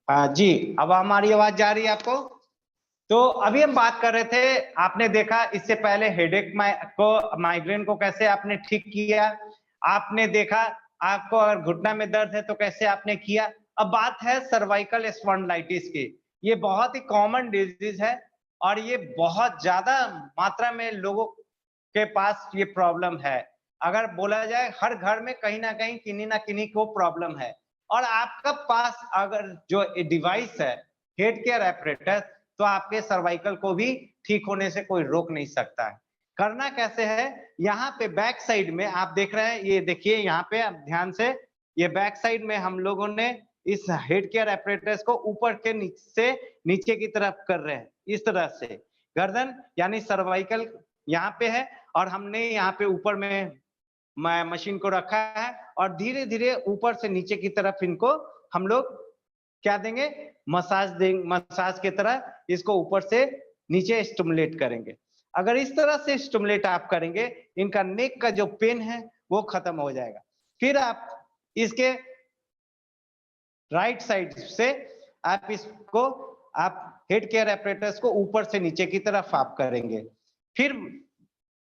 जी, अब हमारी आवाज जा रही है आपको? तो अभी हम बात कर रहे थे, आपने देखा इससे पहले हेडेक को, माइग्रेन को कैसे आपने ठीक किया, आपने देखा आपको अगर घुटना में दर्द है तो कैसे आपने किया। अब बात है सर्वाइकल स्पॉन्डिलाइटिस की। ये बहुत ही कॉमन डिजीज है और ये बहुत ज्यादा मात्रा में लोगों के पास ये प्रॉब्लम है। अगर बोला जाए हर घर में कहीं ना कहीं किन्हीं ना किन्हीं को प्रॉब्लम है, और आपका पास अगर जो डिवाइस है हेड केयर एपरेटस, तो आपके सर्वाइकल को भी ठीक होने से कोई रोक नहीं सकता है। करना कैसे है, यहाँ पे बैक साइड में आप देख रहे हैं, ये देखिए यहाँ पे आप ध्यान से, ये बैक साइड में हम लोगों ने इस हेड केयर एपरेटस को ऊपर के नीचे नीचे की तरफ कर रहे हैं, इस तरह से। गर्दन यानी सर्वाइकल यहाँ पे है और हमने यहाँ पे ऊपर में मशीन को रखा है और धीरे धीरे ऊपर से नीचे की तरफ इनको हम लोग क्या देंगे, मसाज देंगे, मसाज की तरह इसको ऊपर से नीचे स्टिमुलेट करेंगे। अगर इस तरह से स्टिमुलेट आप करेंगे, इनका नेक का जो पेन है वो खत्म हो जाएगा। फिर आप इसके राइट साइड से आप इसको आप हेड केयर एपरेटस को ऊपर से नीचे की तरफ आप करेंगे। फिर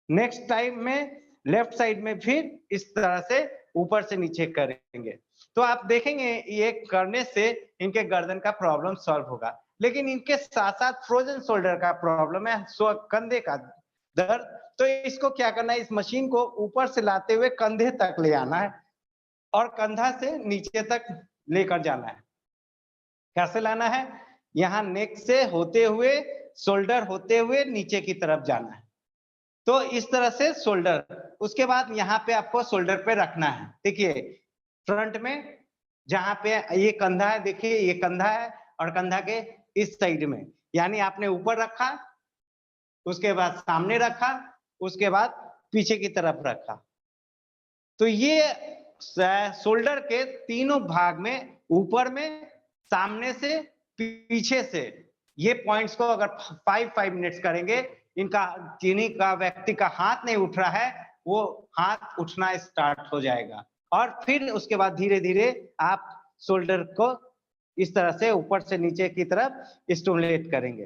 नेक्स्ट टाइम में लेफ्ट साइड में फिर इस तरह से ऊपर से नीचे करेंगे। तो आप देखेंगे ये करने से इनके गर्दन का प्रॉब्लम सॉल्व होगा। लेकिन इनके साथ साथ फ्रोजन शोल्डर का प्रॉब्लम है, कंधे का दर्द। तो इसको क्या करना है, इस मशीन को ऊपर से लाते हुए कंधे तक ले आना है और कंधा से नीचे तक लेकर जाना है। कैसे लाना है, यहाँ नेक से होते हुए शोल्डर होते हुए नीचे की तरफ जाना है। तो इस तरह से शोल्डर, उसके बाद यहाँ पे आपको शोल्डर पे रखना है। देखिए फ्रंट में जहाँ पे ये कंधा है, देखिए ये कंधा है और कंधा के इस साइड में, यानी आपने ऊपर रखा, उसके बाद सामने रखा, उसके बाद पीछे की तरफ रखा। तो ये शोल्डर के तीनों भाग में, ऊपर में, सामने से, पीछे से, ये पॉइंट्स को अगर 5 मिनट्स करेंगे, इनका किन्हीं का व्यक्ति का हाथ नहीं उठ रहा है, वो हाथ उठना स्टार्ट हो जाएगा। और फिर उसके बाद धीरे धीरे आप शोल्डर को इस तरह से ऊपर से नीचे की तरफ स्टिमुलेट करेंगे।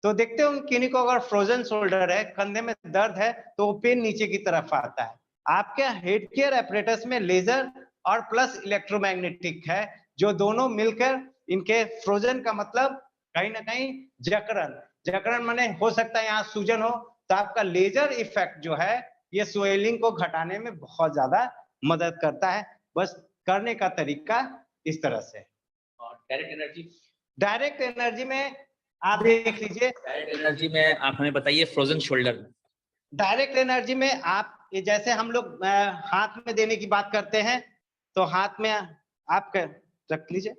तो देखते हो किन्हीं को अगर फ्रोजन शोल्डर है, कंधे में दर्द है, तो वो पेन नीचे की तरफ आता है। आपके हेड केयर एपरेटस में लेजर और प्लस इलेक्ट्रोमैग्नेटिक है, जो दोनों मिलकर इनके फ्रोजन का मतलब कहीं ना कहीं जकड़न, जकड़न माने हो सकता है यहाँ सूजन हो, तो आपका लेजर इफेक्ट जो है ये स्वेलिंग को घटाने में बहुत ज्यादा मदद करता है। बस करने का तरीका इस तरह से। और डायरेक्ट एनर्जी में आप देख लीजिए, डायरेक्ट एनर्जी में आप हमें बताइए फ्रोजन शोल्डर में। डायरेक्ट एनर्जी में आप ये जैसे हम लोग हाथ में देने की बात करते हैं, तो हाथ में आप रख लीजिए,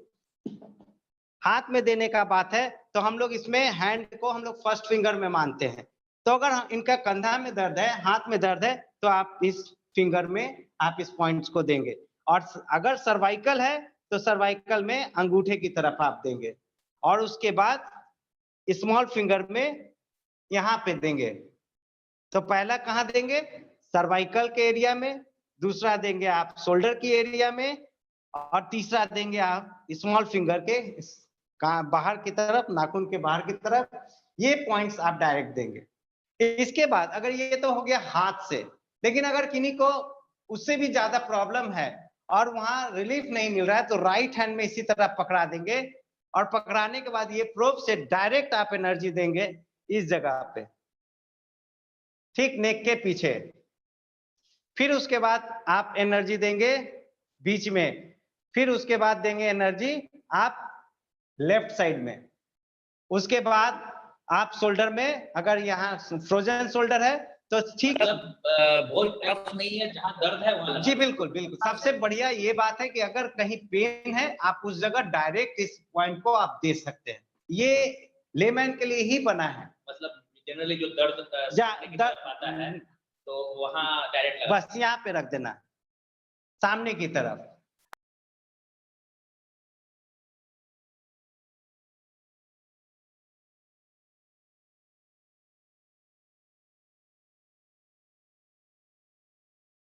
हाथ में देने का बात है, तो हम लोग इसमें हैंड को हम लोग फर्स्ट फिंगर में मानते हैं। तो अगर इनका कंधा में दर्द है, हाथ में दर्द है, तो आप इस फिंगर में आप इस पॉइंट्स को देंगे। और अगर सर्वाइकल है तो सर्वाइकल में अंगूठे की तरफ आप देंगे, और उसके बाद स्मॉल फिंगर में यहाँ पे देंगे। तो पहला कहाँ देंगे, सर्वाइकल के एरिया में, दूसरा देंगे आप शोल्डर की एरिया में, और तीसरा देंगे आप स्मॉल फिंगर के बाहर की तरफ, नाखून के बाहर की तरफ। ये पॉइंट्स आप डायरेक्ट देंगे। इसके बाद अगर ये तो हो गया हाथ से, लेकिन अगर किन्हीं को उससे भी ज्यादा प्रॉब्लम है और वहां रिलीफ नहीं मिल रहा है, तो राइट हैंड में इसी तरह पकड़ा देंगे, और पकड़ाने के बाद ये प्रोब से डायरेक्ट आप एनर्जी देंगे इस जगह पे, ठीक नेक के पीछे। फिर उसके बाद आप एनर्जी देंगे बीच में, फिर उसके बाद देंगे एनर्जी आप लेफ्ट साइड में। उसके बाद आप शोल्डर में, अगर यहाँ फ्रोजन शोल्डर है तो ठीक, मतलब बहुत टफ नहीं है, जहाँ दर्द है वहाँ। जी बिल्कुल बिल्कुल। सबसे बढ़िया ये बात है कि अगर कहीं पेन है, आप उस जगह डायरेक्ट इस पॉइंट को आप दे सकते हैं। ये लेमैन के लिए ही बना है। मतलब जनरली जो दर्द आता है तो वहाँ डायरेक्ट बस यहाँ पे रख देना सामने की तरफ।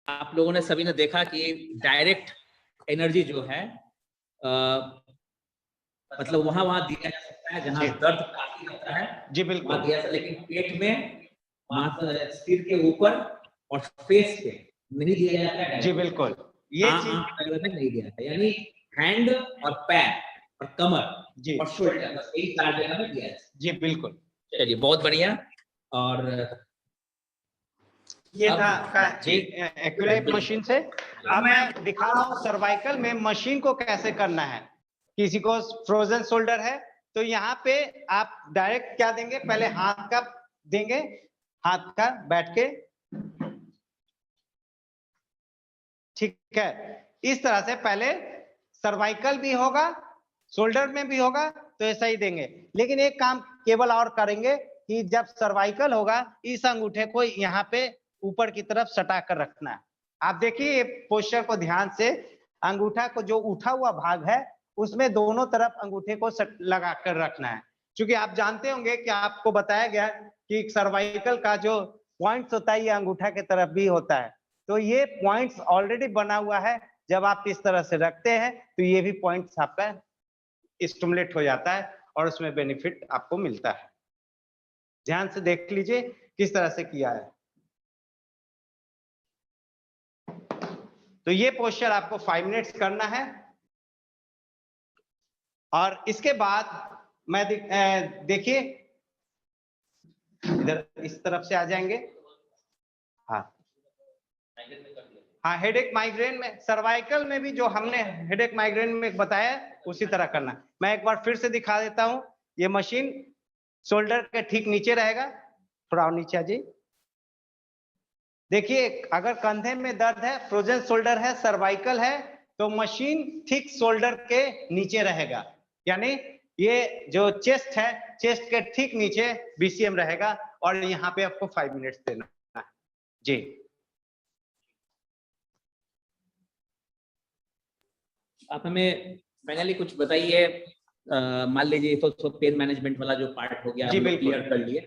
आप लोगों ने सभी ने देखा कि डायरेक्ट एनर्जी जो है मतलब वहां दिया जा सकता है जहां दर्द काफी होता जाता है जी बिल्कुल, वहाँ दिया जाता है, लेकिन पेट में वहाँ सिर के ऊपर और फेस पे नहीं दिया जाता है। जी बिल्कुल, ये हाँ, चीज आँख वगैरह में नहीं दिया जाता, यानी हैंड और पैर और कमर जी और शोल्डर, बस यही 4 जगह में दिया जाता है। जी बिल्कुल, चलिए बहुत बढ़िया। और ये अब था आपका एक्यूरेट मशीन से। अब मैं दिखा रहा हूँ सर्वाइकल में मशीन को कैसे करना है। किसी को फ्रोजन शोल्डर है तो यहाँ पे आप डायरेक्ट क्या देंगे, पहले हाथ का देंगे, हाथ का बैठ के, ठीक है। इस तरह से पहले सर्वाइकल भी होगा, शोल्डर में भी होगा, तो ऐसा ही देंगे। लेकिन एक काम केवल और करेंगे कि जब सर्वाइकल होगा इस अंगूठे को यहाँ पे ऊपर की तरफ सटा कर रखना है। आप देखिए पोस्चर को ध्यान से, अंगूठा को जो उठा हुआ भाग है उसमें दोनों तरफ अंगूठे को लगा कर रखना है। क्योंकि आप जानते होंगे कि आपको बताया गया कि सर्वाइकल का जो पॉइंट्स होता है ये अंगूठा के तरफ भी होता है, तो ये पॉइंट्स ऑलरेडी बना हुआ है। जब आप इस तरह से रखते हैं तो ये भी पॉइंट्स आपका स्टिमुलेट हो जाता है और उसमें बेनिफिट आपको मिलता है। ध्यान से देख लीजिए किस तरह से किया है। तो ये पोस्चर आपको 5 मिनट्स करना है और इसके बाद मैं देखिए इधर इस तरफ से आ जाएंगे। हाँ हाँ, हेडेक माइग्रेन में, सर्वाइकल में भी जो हमने हेडेक माइग्रेन में बताया उसी तरह करना। मैं एक बार फिर से दिखा देता हूं। ये मशीन शोल्डर के ठीक नीचे रहेगा, थोड़ा और नीचे आ जाइए। देखिए अगर कंधे में दर्द है, फ्रोजन शोल्डर है, सर्वाइकल है, तो मशीन ठीक शोल्डर के नीचे रहेगा। यानी ये जो चेस्ट है, चेस्ट के ठीक नीचे बीसीएम रहेगा और यहाँ पे आपको 5 मिनट्स देना है। जी आप हमें फाइनली कुछ बताइए। मान लीजिए तो पेन मैनेजमेंट वाला जो पार्ट हो गया जी हम लोग बिल्कुल, क्लियर कर लिए।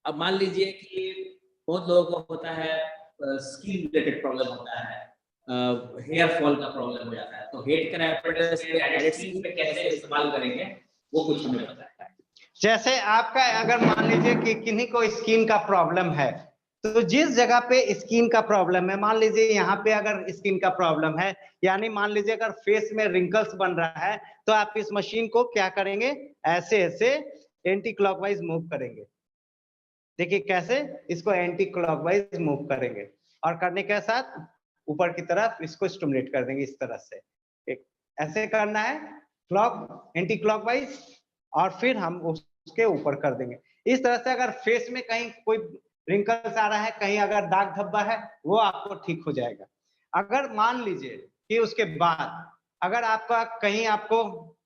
अब मान लीजिए कि बहुत लोगों को होता है स्किन रिलेटेड प्रॉब्लम होता है, हेयर फॉल का प्रॉब्लम हो जाता है, तो हेड केयर एपरेटस पे डायरेक्ट स्किन पे कैसे इस्तेमाल करेंगे वो कुछ हमें बताएं। जैसे आपका अगर मान लीजिए कि किन्हीं को स्किन का प्रॉब्लम है, तो जिस जगह पे स्किन का प्रॉब्लम है, मान लीजिए यहाँ पे अगर स्किन का प्रॉब्लम है, यानी मान लीजिए अगर फेस में रिंकल्स बन रहा है, तो आप इस मशीन को क्या करेंगे, ऐसे ऐसे एंटी क्लॉकवाइज मूव करेंगे। देखिए कैसे इसको एंटी क्लॉकवाइज मूव करेंगे और करने के साथ ऊपर की तरफ इसको स्टिमुलेट कर देंगे इस तरह से। एक ऐसे करना है क्लॉक एंटी क्लॉकवाइज और फिर हम उसके ऊपर कर देंगे इस तरह से। अगर फेस में कहीं कोई रिंकल्स आ रहा है, कहीं अगर दाग धब्बा है, वो आपको ठीक हो जाएगा। अगर मान लीजिए कि उसके बाद अगर आपका कहीं आपको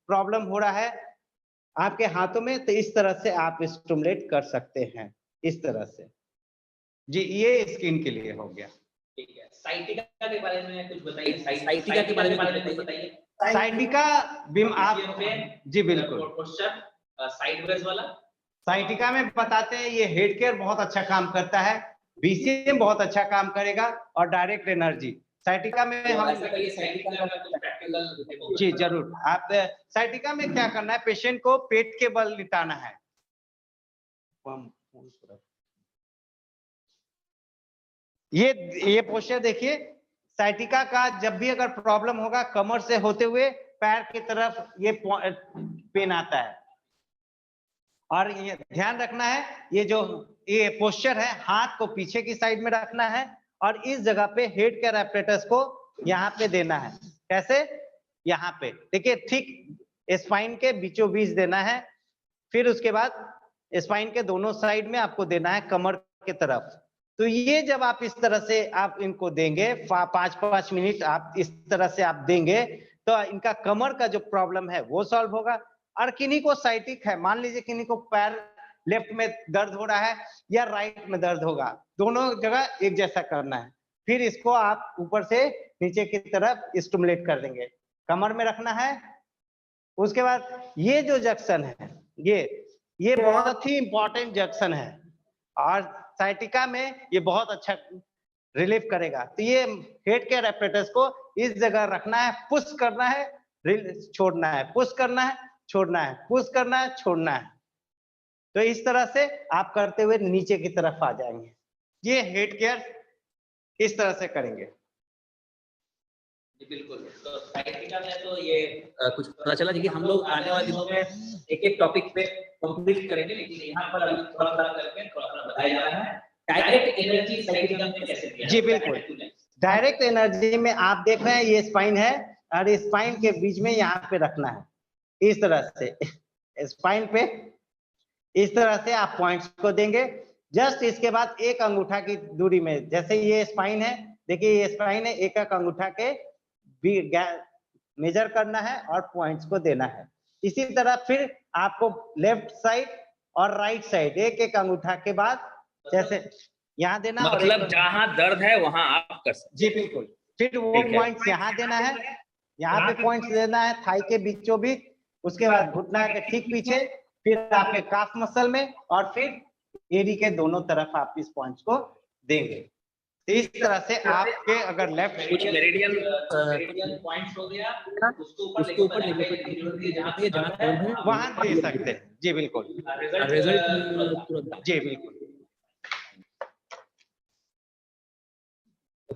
प्रॉब्लम हो रहा है आपके हाथों में, तो इस तरह से आप स्टिमुलेट कर सकते हैं इस तरह से। जी ये स्किन के लिए हो गया। ठीक है, साइटिका के बारे में कुछ बताइए। साइटिका के बारे में कुछ बताइए। साइटिका बिम आप जी बिल्कुल, पोस्चर साइडवेज वाला साइटिका में बताते हैं ये हेड केयर बहुत अच्छा काम करता है, बीसीएम बहुत अच्छा काम करेगा और डायरेक्ट एनर्जी साइटिका में हम साइटिका का कुछ प्रैक्टिकल जी जरूर। आप साइटिका में क्या करना है, पेशेंट को पेट के बल लिटाना है। ये पोस्चर देखिए, साइटिका का जब भी अगर प्रॉब्लम होगा कमर से होते हुए पैर की तरफ ये पेन आता है। और ये ध्यान रखना है ये जो ये पोस्चर है हाथ को पीछे की साइड में रखना है और इस जगह पे हेड केयर एपरेटस को यहाँ पे देना है। कैसे, यहाँ पे देखिए ठीक स्पाइन के बीचों बीच देना है, फिर उसके बाद स्पाइन के दोनों साइड में आपको देना है कमर के तरफ। तो ये जब आप इस तरह से आप इनको देंगे 5-5 मिनट आप इस तरह से आप देंगे तो इनका कमर का जो प्रॉब्लम है वो सॉल्व होगा। और किन्हीं को साइटिक है, मान लीजिए किन्हीं को पैर लेफ्ट में दर्द हो रहा है या राइट में दर्द होगा, दोनों जगह एक जैसा करना है। फिर इसको आप ऊपर से नीचे की तरफ स्टिमुलेट कर देंगे, कमर में रखना है। उसके बाद ये जो जंक्शन है ये बहुत ही इंपॉर्टेंट जंक्शन है और साइटिका में ये बहुत अच्छा रिलीफ करेगा। तो ये हेड केयर एपरेटस को इस जगह रखना है, पुश करना है, छोड़ना है, पुश करना है, छोड़ना है, पुश करना है, छोड़ना है। तो इस तरह से आप करते हुए नीचे की तरफ आ जाएंगे। ये हेड केयर इस तरह से करेंगे। जी बिल्कुल। तो साइटिका में तो ये कुछ पता चला जी कि हम लोग आने वाले दिनों में एक-एक टॉपिक पे कंप्लीट करेंगे, लेकिन यहाँ पर अभी थोड़ा-थोड़ा करके थोड़ा-थोड़ा बताया जा रहा है। डायरेक्ट एनर्जी साइटिका में कैसे दिया जी बिल्कुल। डायरेक्ट एनर्जी में आप देख रहे हैं ये स्पाइन है और स्पाइन के बीच में यहाँ पे रखना है, इस तरह से स्पाइन पे इस तरह से आप पॉइंट्स को देंगे। जस्ट इसके बाद एक अंगूठा की दूरी में, जैसे ये स्पाइन है, देखिए ये स्पाइन है, एक एक अंगूठा के मेजर करना है और पॉइंट्स को देना है। इसी तरह फिर आपको लेफ्ट साइड और राइट साइड एक एक अंगूठा के बाद जैसे यहाँ देना, मतलब जहाँ दर्द है वहाँ आप कर सकते। जी बिल्कुल। फिर वो पॉइंट्स यहाँ देना है, यहाँ पे पॉइंट्स देना है थाई के बीचों बीच, उसके बाद घुटना के ठीक पीछे, फिर आपके काफ मसल में और फिर एडी के दोनों तरफ आप इस पॉइंट्स को देंगे। इस तरह से आपके अगर लेफ्ट कुछ मेरिडियन पॉइंट्स हो गया, उसके ऊपर लेकर जहाँ दर्द है वहां दे सकते हैं। जी बिल्कुल। रिजल्ट तुरंत। जी बिल्कुल।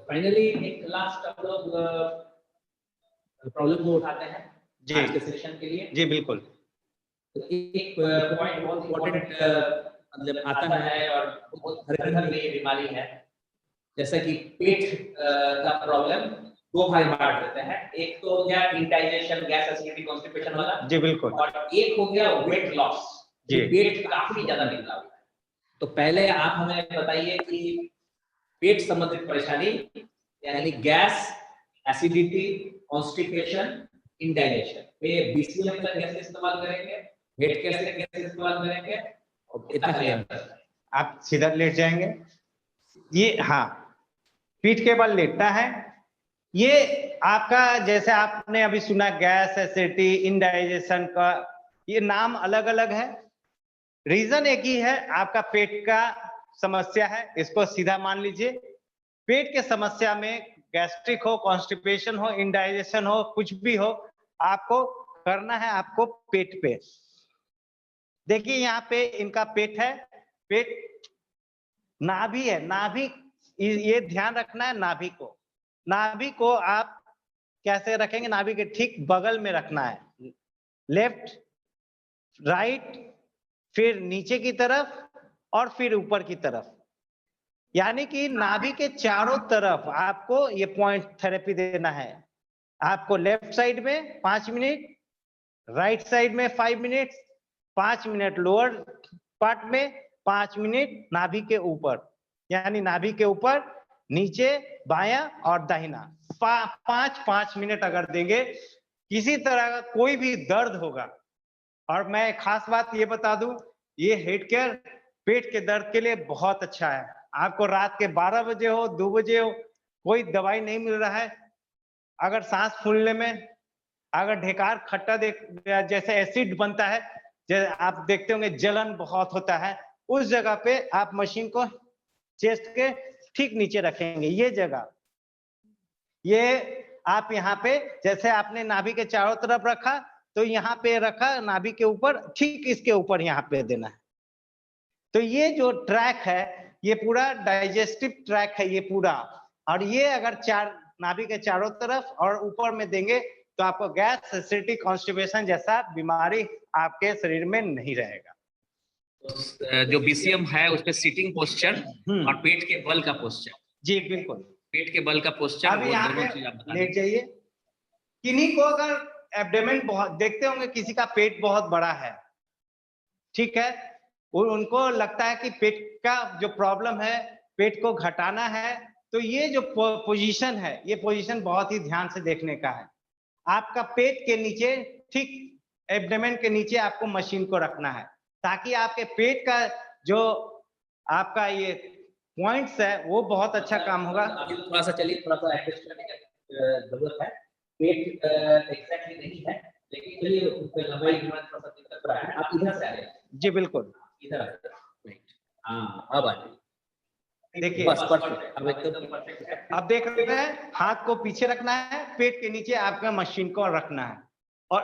फाइनली एक लास्ट हम लोग प्रॉब्लम को उठाते हैं जी आज के सेशन के लिए। जी बिल्कुल। तो एक पॉइंट बहुत इम्पोर्टेंट मतलब आता है और हर घर में ये बीमारी है, जैसा कि पेट का प्रॉब्लम दो भाग बांट देते हैं। एक तो हो गया इंडाइजेशन, गैस एसिडिटी, कॉन्स्टिपेशन वाला। जी बिल्कुल। और एक हो गया वेट लॉस, जी। पेट काफी ज्यादा निकला हुआ है। तो पहले आप हमें बताइए कि पेट संबंधित परेशानी यानी गैस, एसिडिटी, कॉन्स्टिपेशन, इंडाइजेशन पे बीसीएम का कैसे इस्तेमाल करेंगे, वेट कैसे इस्तेमाल करेंगे और इतना क्लियर। आप सीधा लेट जाएंगे, ये हाँ पीठ के बल लेटना है। ये आपका जैसे आपने अभी सुना गैस, एसिडिटी, इंडाइजेशन का ये नाम अलग अलग है, रीजन एक ही है, आपका पेट का समस्या है, इसको सीधा मान लीजिए। पेट के समस्या में गैस्ट्रिक हो, कॉन्स्टिपेशन हो, इंडाइजेशन हो, कुछ भी हो, आपको करना है आपको पेट पे। देखिए यहाँ पे इनका पेट है, पेट नाभि है, नाभि ये ध्यान रखना है। नाभि को आप कैसे रखेंगे, नाभि के ठीक बगल में रखना है, लेफ्ट राइट, फिर नीचे की तरफ और फिर ऊपर की तरफ, यानी कि नाभि के चारों तरफ आपको ये पॉइंट थेरेपी देना है। आपको लेफ्ट साइड में 5 मिनट, राइट साइड में 5 मिनट, 5 मिनट लोअर पार्ट में, 5 मिनट नाभि के ऊपर, यानी नाभि के ऊपर, नीचे, बायां और दाहिना, 5-5 मिनट अगर देंगे, किसी तरह का कोई भी दर्द होगा। और मैं खास बात ये बता दूं, ये हेड केयर पेट के दर्द के लिए बहुत अच्छा है। आपको रात के 12 बजे हो, 2 बजे हो, कोई दवाई नहीं मिल रहा है, अगर सांस फूलने में, अगर ढेकार खट्टा जैसे एसिड बनता है, जैसे आप देखते होंगे जलन बहुत होता है, उस जगह पे आप मशीन को चेस्ट के ठीक नीचे रखेंगे, ये जगह, ये आप यहाँ पे जैसे आपने नाभि के चारों तरफ रखा, तो यहाँ पे रखा नाभि के ऊपर, ठीक इसके ऊपर यहाँ पे देना है। तो ये जो ट्रैक है, ये पूरा डाइजेस्टिव ट्रैक है ये पूरा, और ये अगर नाभि के चारों तरफ और ऊपर में देंगे तो आपको गैस, एसिडिटी, कॉन्स्टिपेशन जैसा बीमारी आपके शरीर में नहीं रहेगा। तो जो बीसीएम है उसपे सिटिंग पोस्चर और पेट के बल का पोस्चर। जी बिल्कुल, पेट के बल का पोस्चर, अब यहाँ पे लेट जाइए। किन्हीं को अगर एब्डोमेन बहुत, देखते होंगे किसी का पेट बहुत बड़ा है, ठीक है, उनको लगता है कि पेट का जो प्रॉब्लम है, पेट को घटाना है, तो ये जो पोजीशन है, ये पोजीशन बहुत ही ध्यान से देखने का है। आपका पेट के नीचे, ठीक एब्डोमेन के नीचे आपको मशीन को रखना है, ताकि आपके पेट का जो आपका ये पॉइंट्स है वो बहुत अच्छा काम होगा। अभी थोड़ा सा चलिए, थोड़ा सा एडजस्ट करने की जरूरत है। पेट एग्जैक्टली नहीं है, लेकिन चलिए उसपे लंबाई में थोड़ा सा दिक्कत रहा है। आप इधर से आ जाइए। जी बिल्कुल, इधर राइट। हाँ अब आ जाइए, देखिए बस परफेक्ट, अब एकदम परफेक्ट है। अब देख रहे हैं, हाथ को पीछे रखना है, पेट के नीचे आपका मशीन को रखना है, और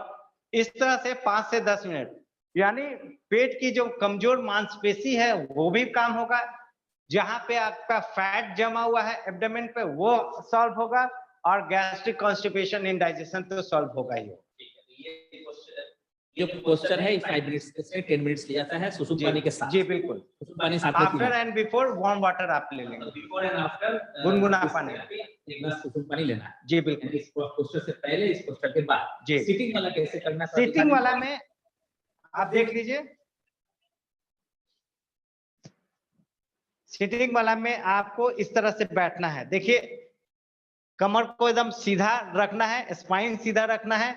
इस तरह से 5 से 10 मिनट यानी पेट की जो कमजोर मांसपेशी है वो भी काम होगा, जहां पे आपका फैट जमा हुआ है एब्डोमेन पे वो सॉल्व होगा, और गैस्ट्रिक कॉन्स्टिपेशन इंडाइजेशन तो सॉल्व होगा ही। जो पोस्चर है 5 मिनट्स से 10 मिनट्स लिया जाता है सुसुम पानी के साथ। जी बिल्कुल। सुसुम पानी साथ में after and before warm water आप ले लेंगे, बिफोर एंड आफ्टर गुनगुना पानी, एक गिलास सुसुम पानी लेना है। जी बिल्कुल। इस पोस्चर से पहले, इस पोस्चर के बाद। जी सिटिंग वाला कैसे करना है? सिटिंग वाला में आप देख लीजिए, सिटिंग वाला में आपको इस तरह से बैठना है। देखिए कमर को एकदम सीधा रखना है, स्पाइन सीधा रखना है,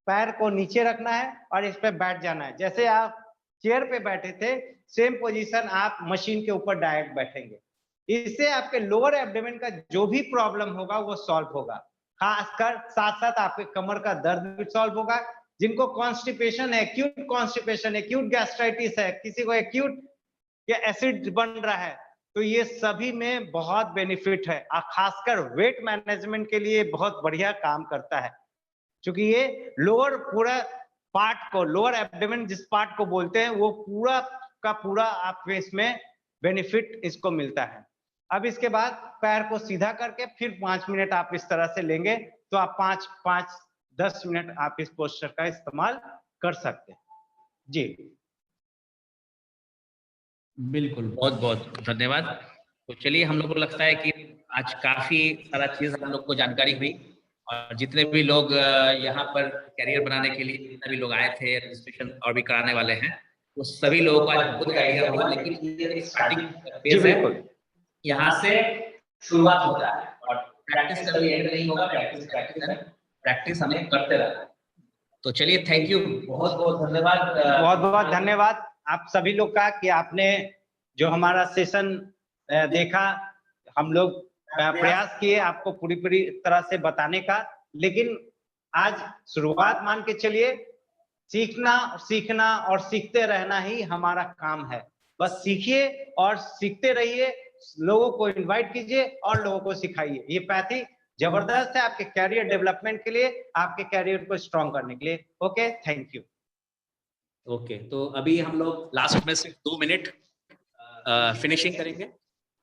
पैर को नीचे रखना है और इस पे बैठ जाना है। जैसे आप चेयर पे बैठे थे सेम पोजीशन आप मशीन के ऊपर डायरेक्ट बैठेंगे। इससे आपके लोअर एब्डोमेन का जो भी प्रॉब्लम होगा वो सॉल्व होगा, खासकर साथ साथ आपके कमर का दर्द भी सॉल्व होगा। जिनको कॉन्स्टिपेशन है, एक्यूट कॉन्स्टिपेशन, एक्यूट गैस्ट्राइटिस है, किसी को एक्यूट या एसिड बन रहा है, तो ये सभी में बहुत बेनिफिट है, और खासकर वेट मैनेजमेंट के लिए बहुत बढ़िया काम करता है, क्योंकि ये लोअर पूरा पार्ट को, लोअर एब्डोमेन जिस पार्ट को बोलते हैं, वो पूरा का पूरा आपको इसमें बेनिफिट इसको मिलता है। अब इसके बाद पैर को सीधा करके फिर 5 मिनट आप इस तरह से लेंगे, तो आप 5-10 मिनट आप इस पोस्चर का इस्तेमाल कर सकते हैं। जी बिल्कुल, बहुत बहुत धन्यवाद। तो चलिए, हम लोग को लगता है कि आज काफी सारा चीज हम लोग को जानकारी हुई, और जितने भी लोग यहाँ पर कैरियर बनाने के लिए जितने भी लोग आए थे, रजिस्ट्रेशन और भी कराने वाले हैं, वो सभी लोगों को आज बहुत आइडिया हुआ। लेकिन ये एक स्टार्टिंग फेज है, यहाँ से शुरुआत होता है और प्रैक्टिस कभी एंड नहीं होगा। प्रैक्टिस प्रैक्टिस एंड प्रैक्टिस हमें करते रहना है। तो चलिए, थैंक यू, बहुत बहुत धन्यवाद। बहुत बहुत धन्यवाद आप सभी लोग का कि आपने जो हमारा सेशन देखा। हम लोग प्रयास किए आपको पूरी पूरी तरह से बताने का, लेकिन आज शुरुआत मान के चलिए। सीखना, सीखना और सीखते रहना ही हमारा काम है। बस सीखिए और सीखते रहिए, लोगों को इनवाइट कीजिए और लोगों को सिखाइए। ये पैथी जबरदस्त है आपके कैरियर डेवलपमेंट के लिए, आपके कैरियर को स्ट्रॉन्ग करने के लिए। Okay, thank you. ओके, तो अभी हम लोग लास्ट में सिर्फ 2 मिनट फिनिशिंग करेंगे,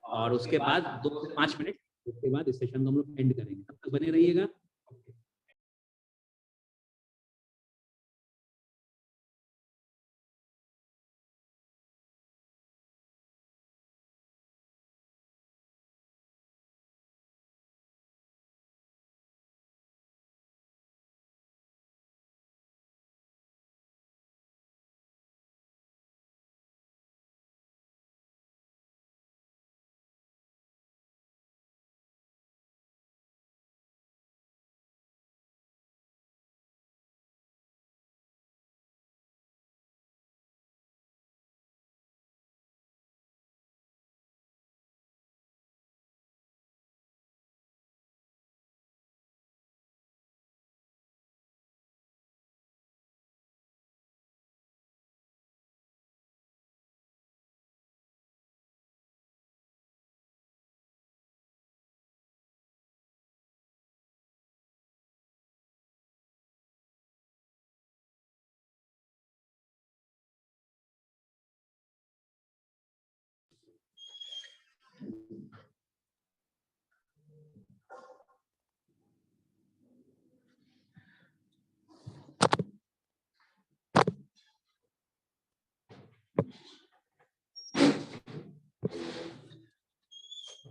और उसके बाद 2 से 5 मिनट, उसके बाद इस सेशन को हम लोग एंड करेंगे। तब तक बने रहिएगा।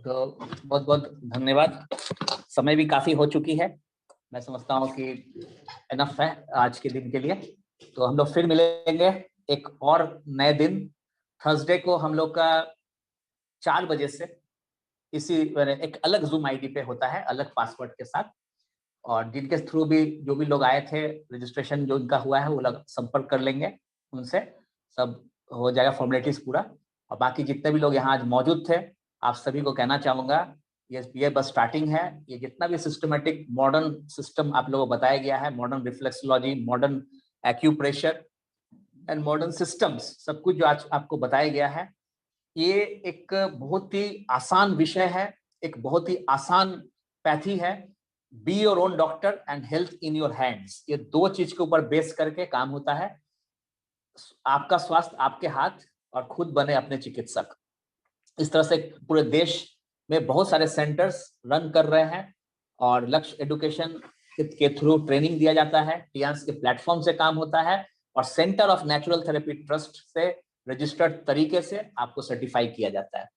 तो बहुत बहुत धन्यवाद। समय भी काफी हो चुकी है, मैं समझता हूँ कि इनफ है आज के दिन के लिए। तो हम लोग फिर मिलेंगे एक और नए दिन। थर्सडे को हम लोग का 4 बजे से इसी एक अलग जूम आईडी पे होता है, अलग पासवर्ड के साथ, और जिनके थ्रू भी जो भी लोग आए थे, रजिस्ट्रेशन जो इनका हुआ है, वो लोग संपर्क कर लेंगे उनसे, सब हो जाएगा फॉर्मेलिटीज पूरा। और बाकी जितने भी लोग यहाँ आज मौजूद थे, आप सभी को कहना चाहूंगा, ये बस स्टार्टिंग है। ये जितना भी सिस्टमेटिक मॉडर्न सिस्टम आप लोगों को बताया गया है, modern reflexology, modern acupressure and modern systems, सब कुछ जो आज आपको बताया गया है, ये एक बहुत ही आसान विषय है, एक बहुत ही आसान पैथी है। Be your own doctor and health in your hands, ये 2 चीज के ऊपर बेस करके काम होता है। आपका स्वास्थ्य आपके हाथ और खुद बने अपने चिकित्सक। इस तरह से पूरे देश में बहुत सारे सेंटर्स रन कर रहे हैं और लक्ष्य एजुकेशन के थ्रू ट्रेनिंग दिया जाता है, टियांस के प्लेटफॉर्म से काम होता है और centre of natural therapy trust से रजिस्टर्ड तरीके से आपको सर्टिफाई किया जाता है।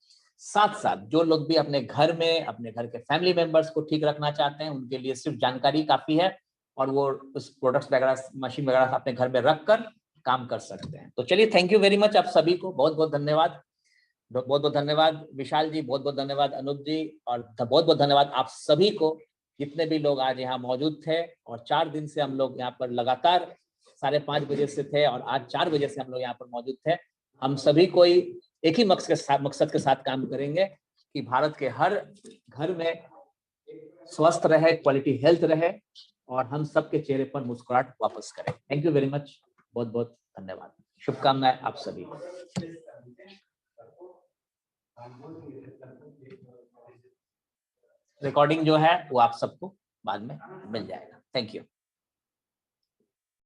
साथ साथ जो लोग भी अपने घर में अपने घर के फैमिली मेंबर्स को ठीक रखना चाहते हैं, उनके लिए सिर्फ जानकारी काफी है और वो उस प्रोडक्ट्स वगैरह मशीन वगैरह अपने घर में रख कर काम कर सकते हैं। तो चलिए, थैंक यू वेरी मच आप सभी को, बहुत बहुत धन्यवाद। बहुत बहुत धन्यवाद विशाल जी, बहुत बहुत धन्यवाद अनुप जी, और बहुत बहुत धन्यवाद आप सभी को जितने भी लोग आज यहाँ मौजूद थे। और 4 दिन से हम लोग यहाँ पर लगातार 5:30 बजे से थे और आज 4 बजे से हम लोग यहाँ पर मौजूद थे। हम सभी कोई एक ही मकसद के साथ काम करेंगे कि भारत के हर घर में स्वस्थ रहे, क्वालिटी हेल्थ रहे और हम सबके चेहरे पर मुस्कुराहट वापस करें। थैंक यू वेरी मच, बहुत बहुत धन्यवाद, शुभकामनाएं आप सभी को। रिकॉर्डिंग जो है वो आप सबको बाद में मिल जाएगा। Thank you.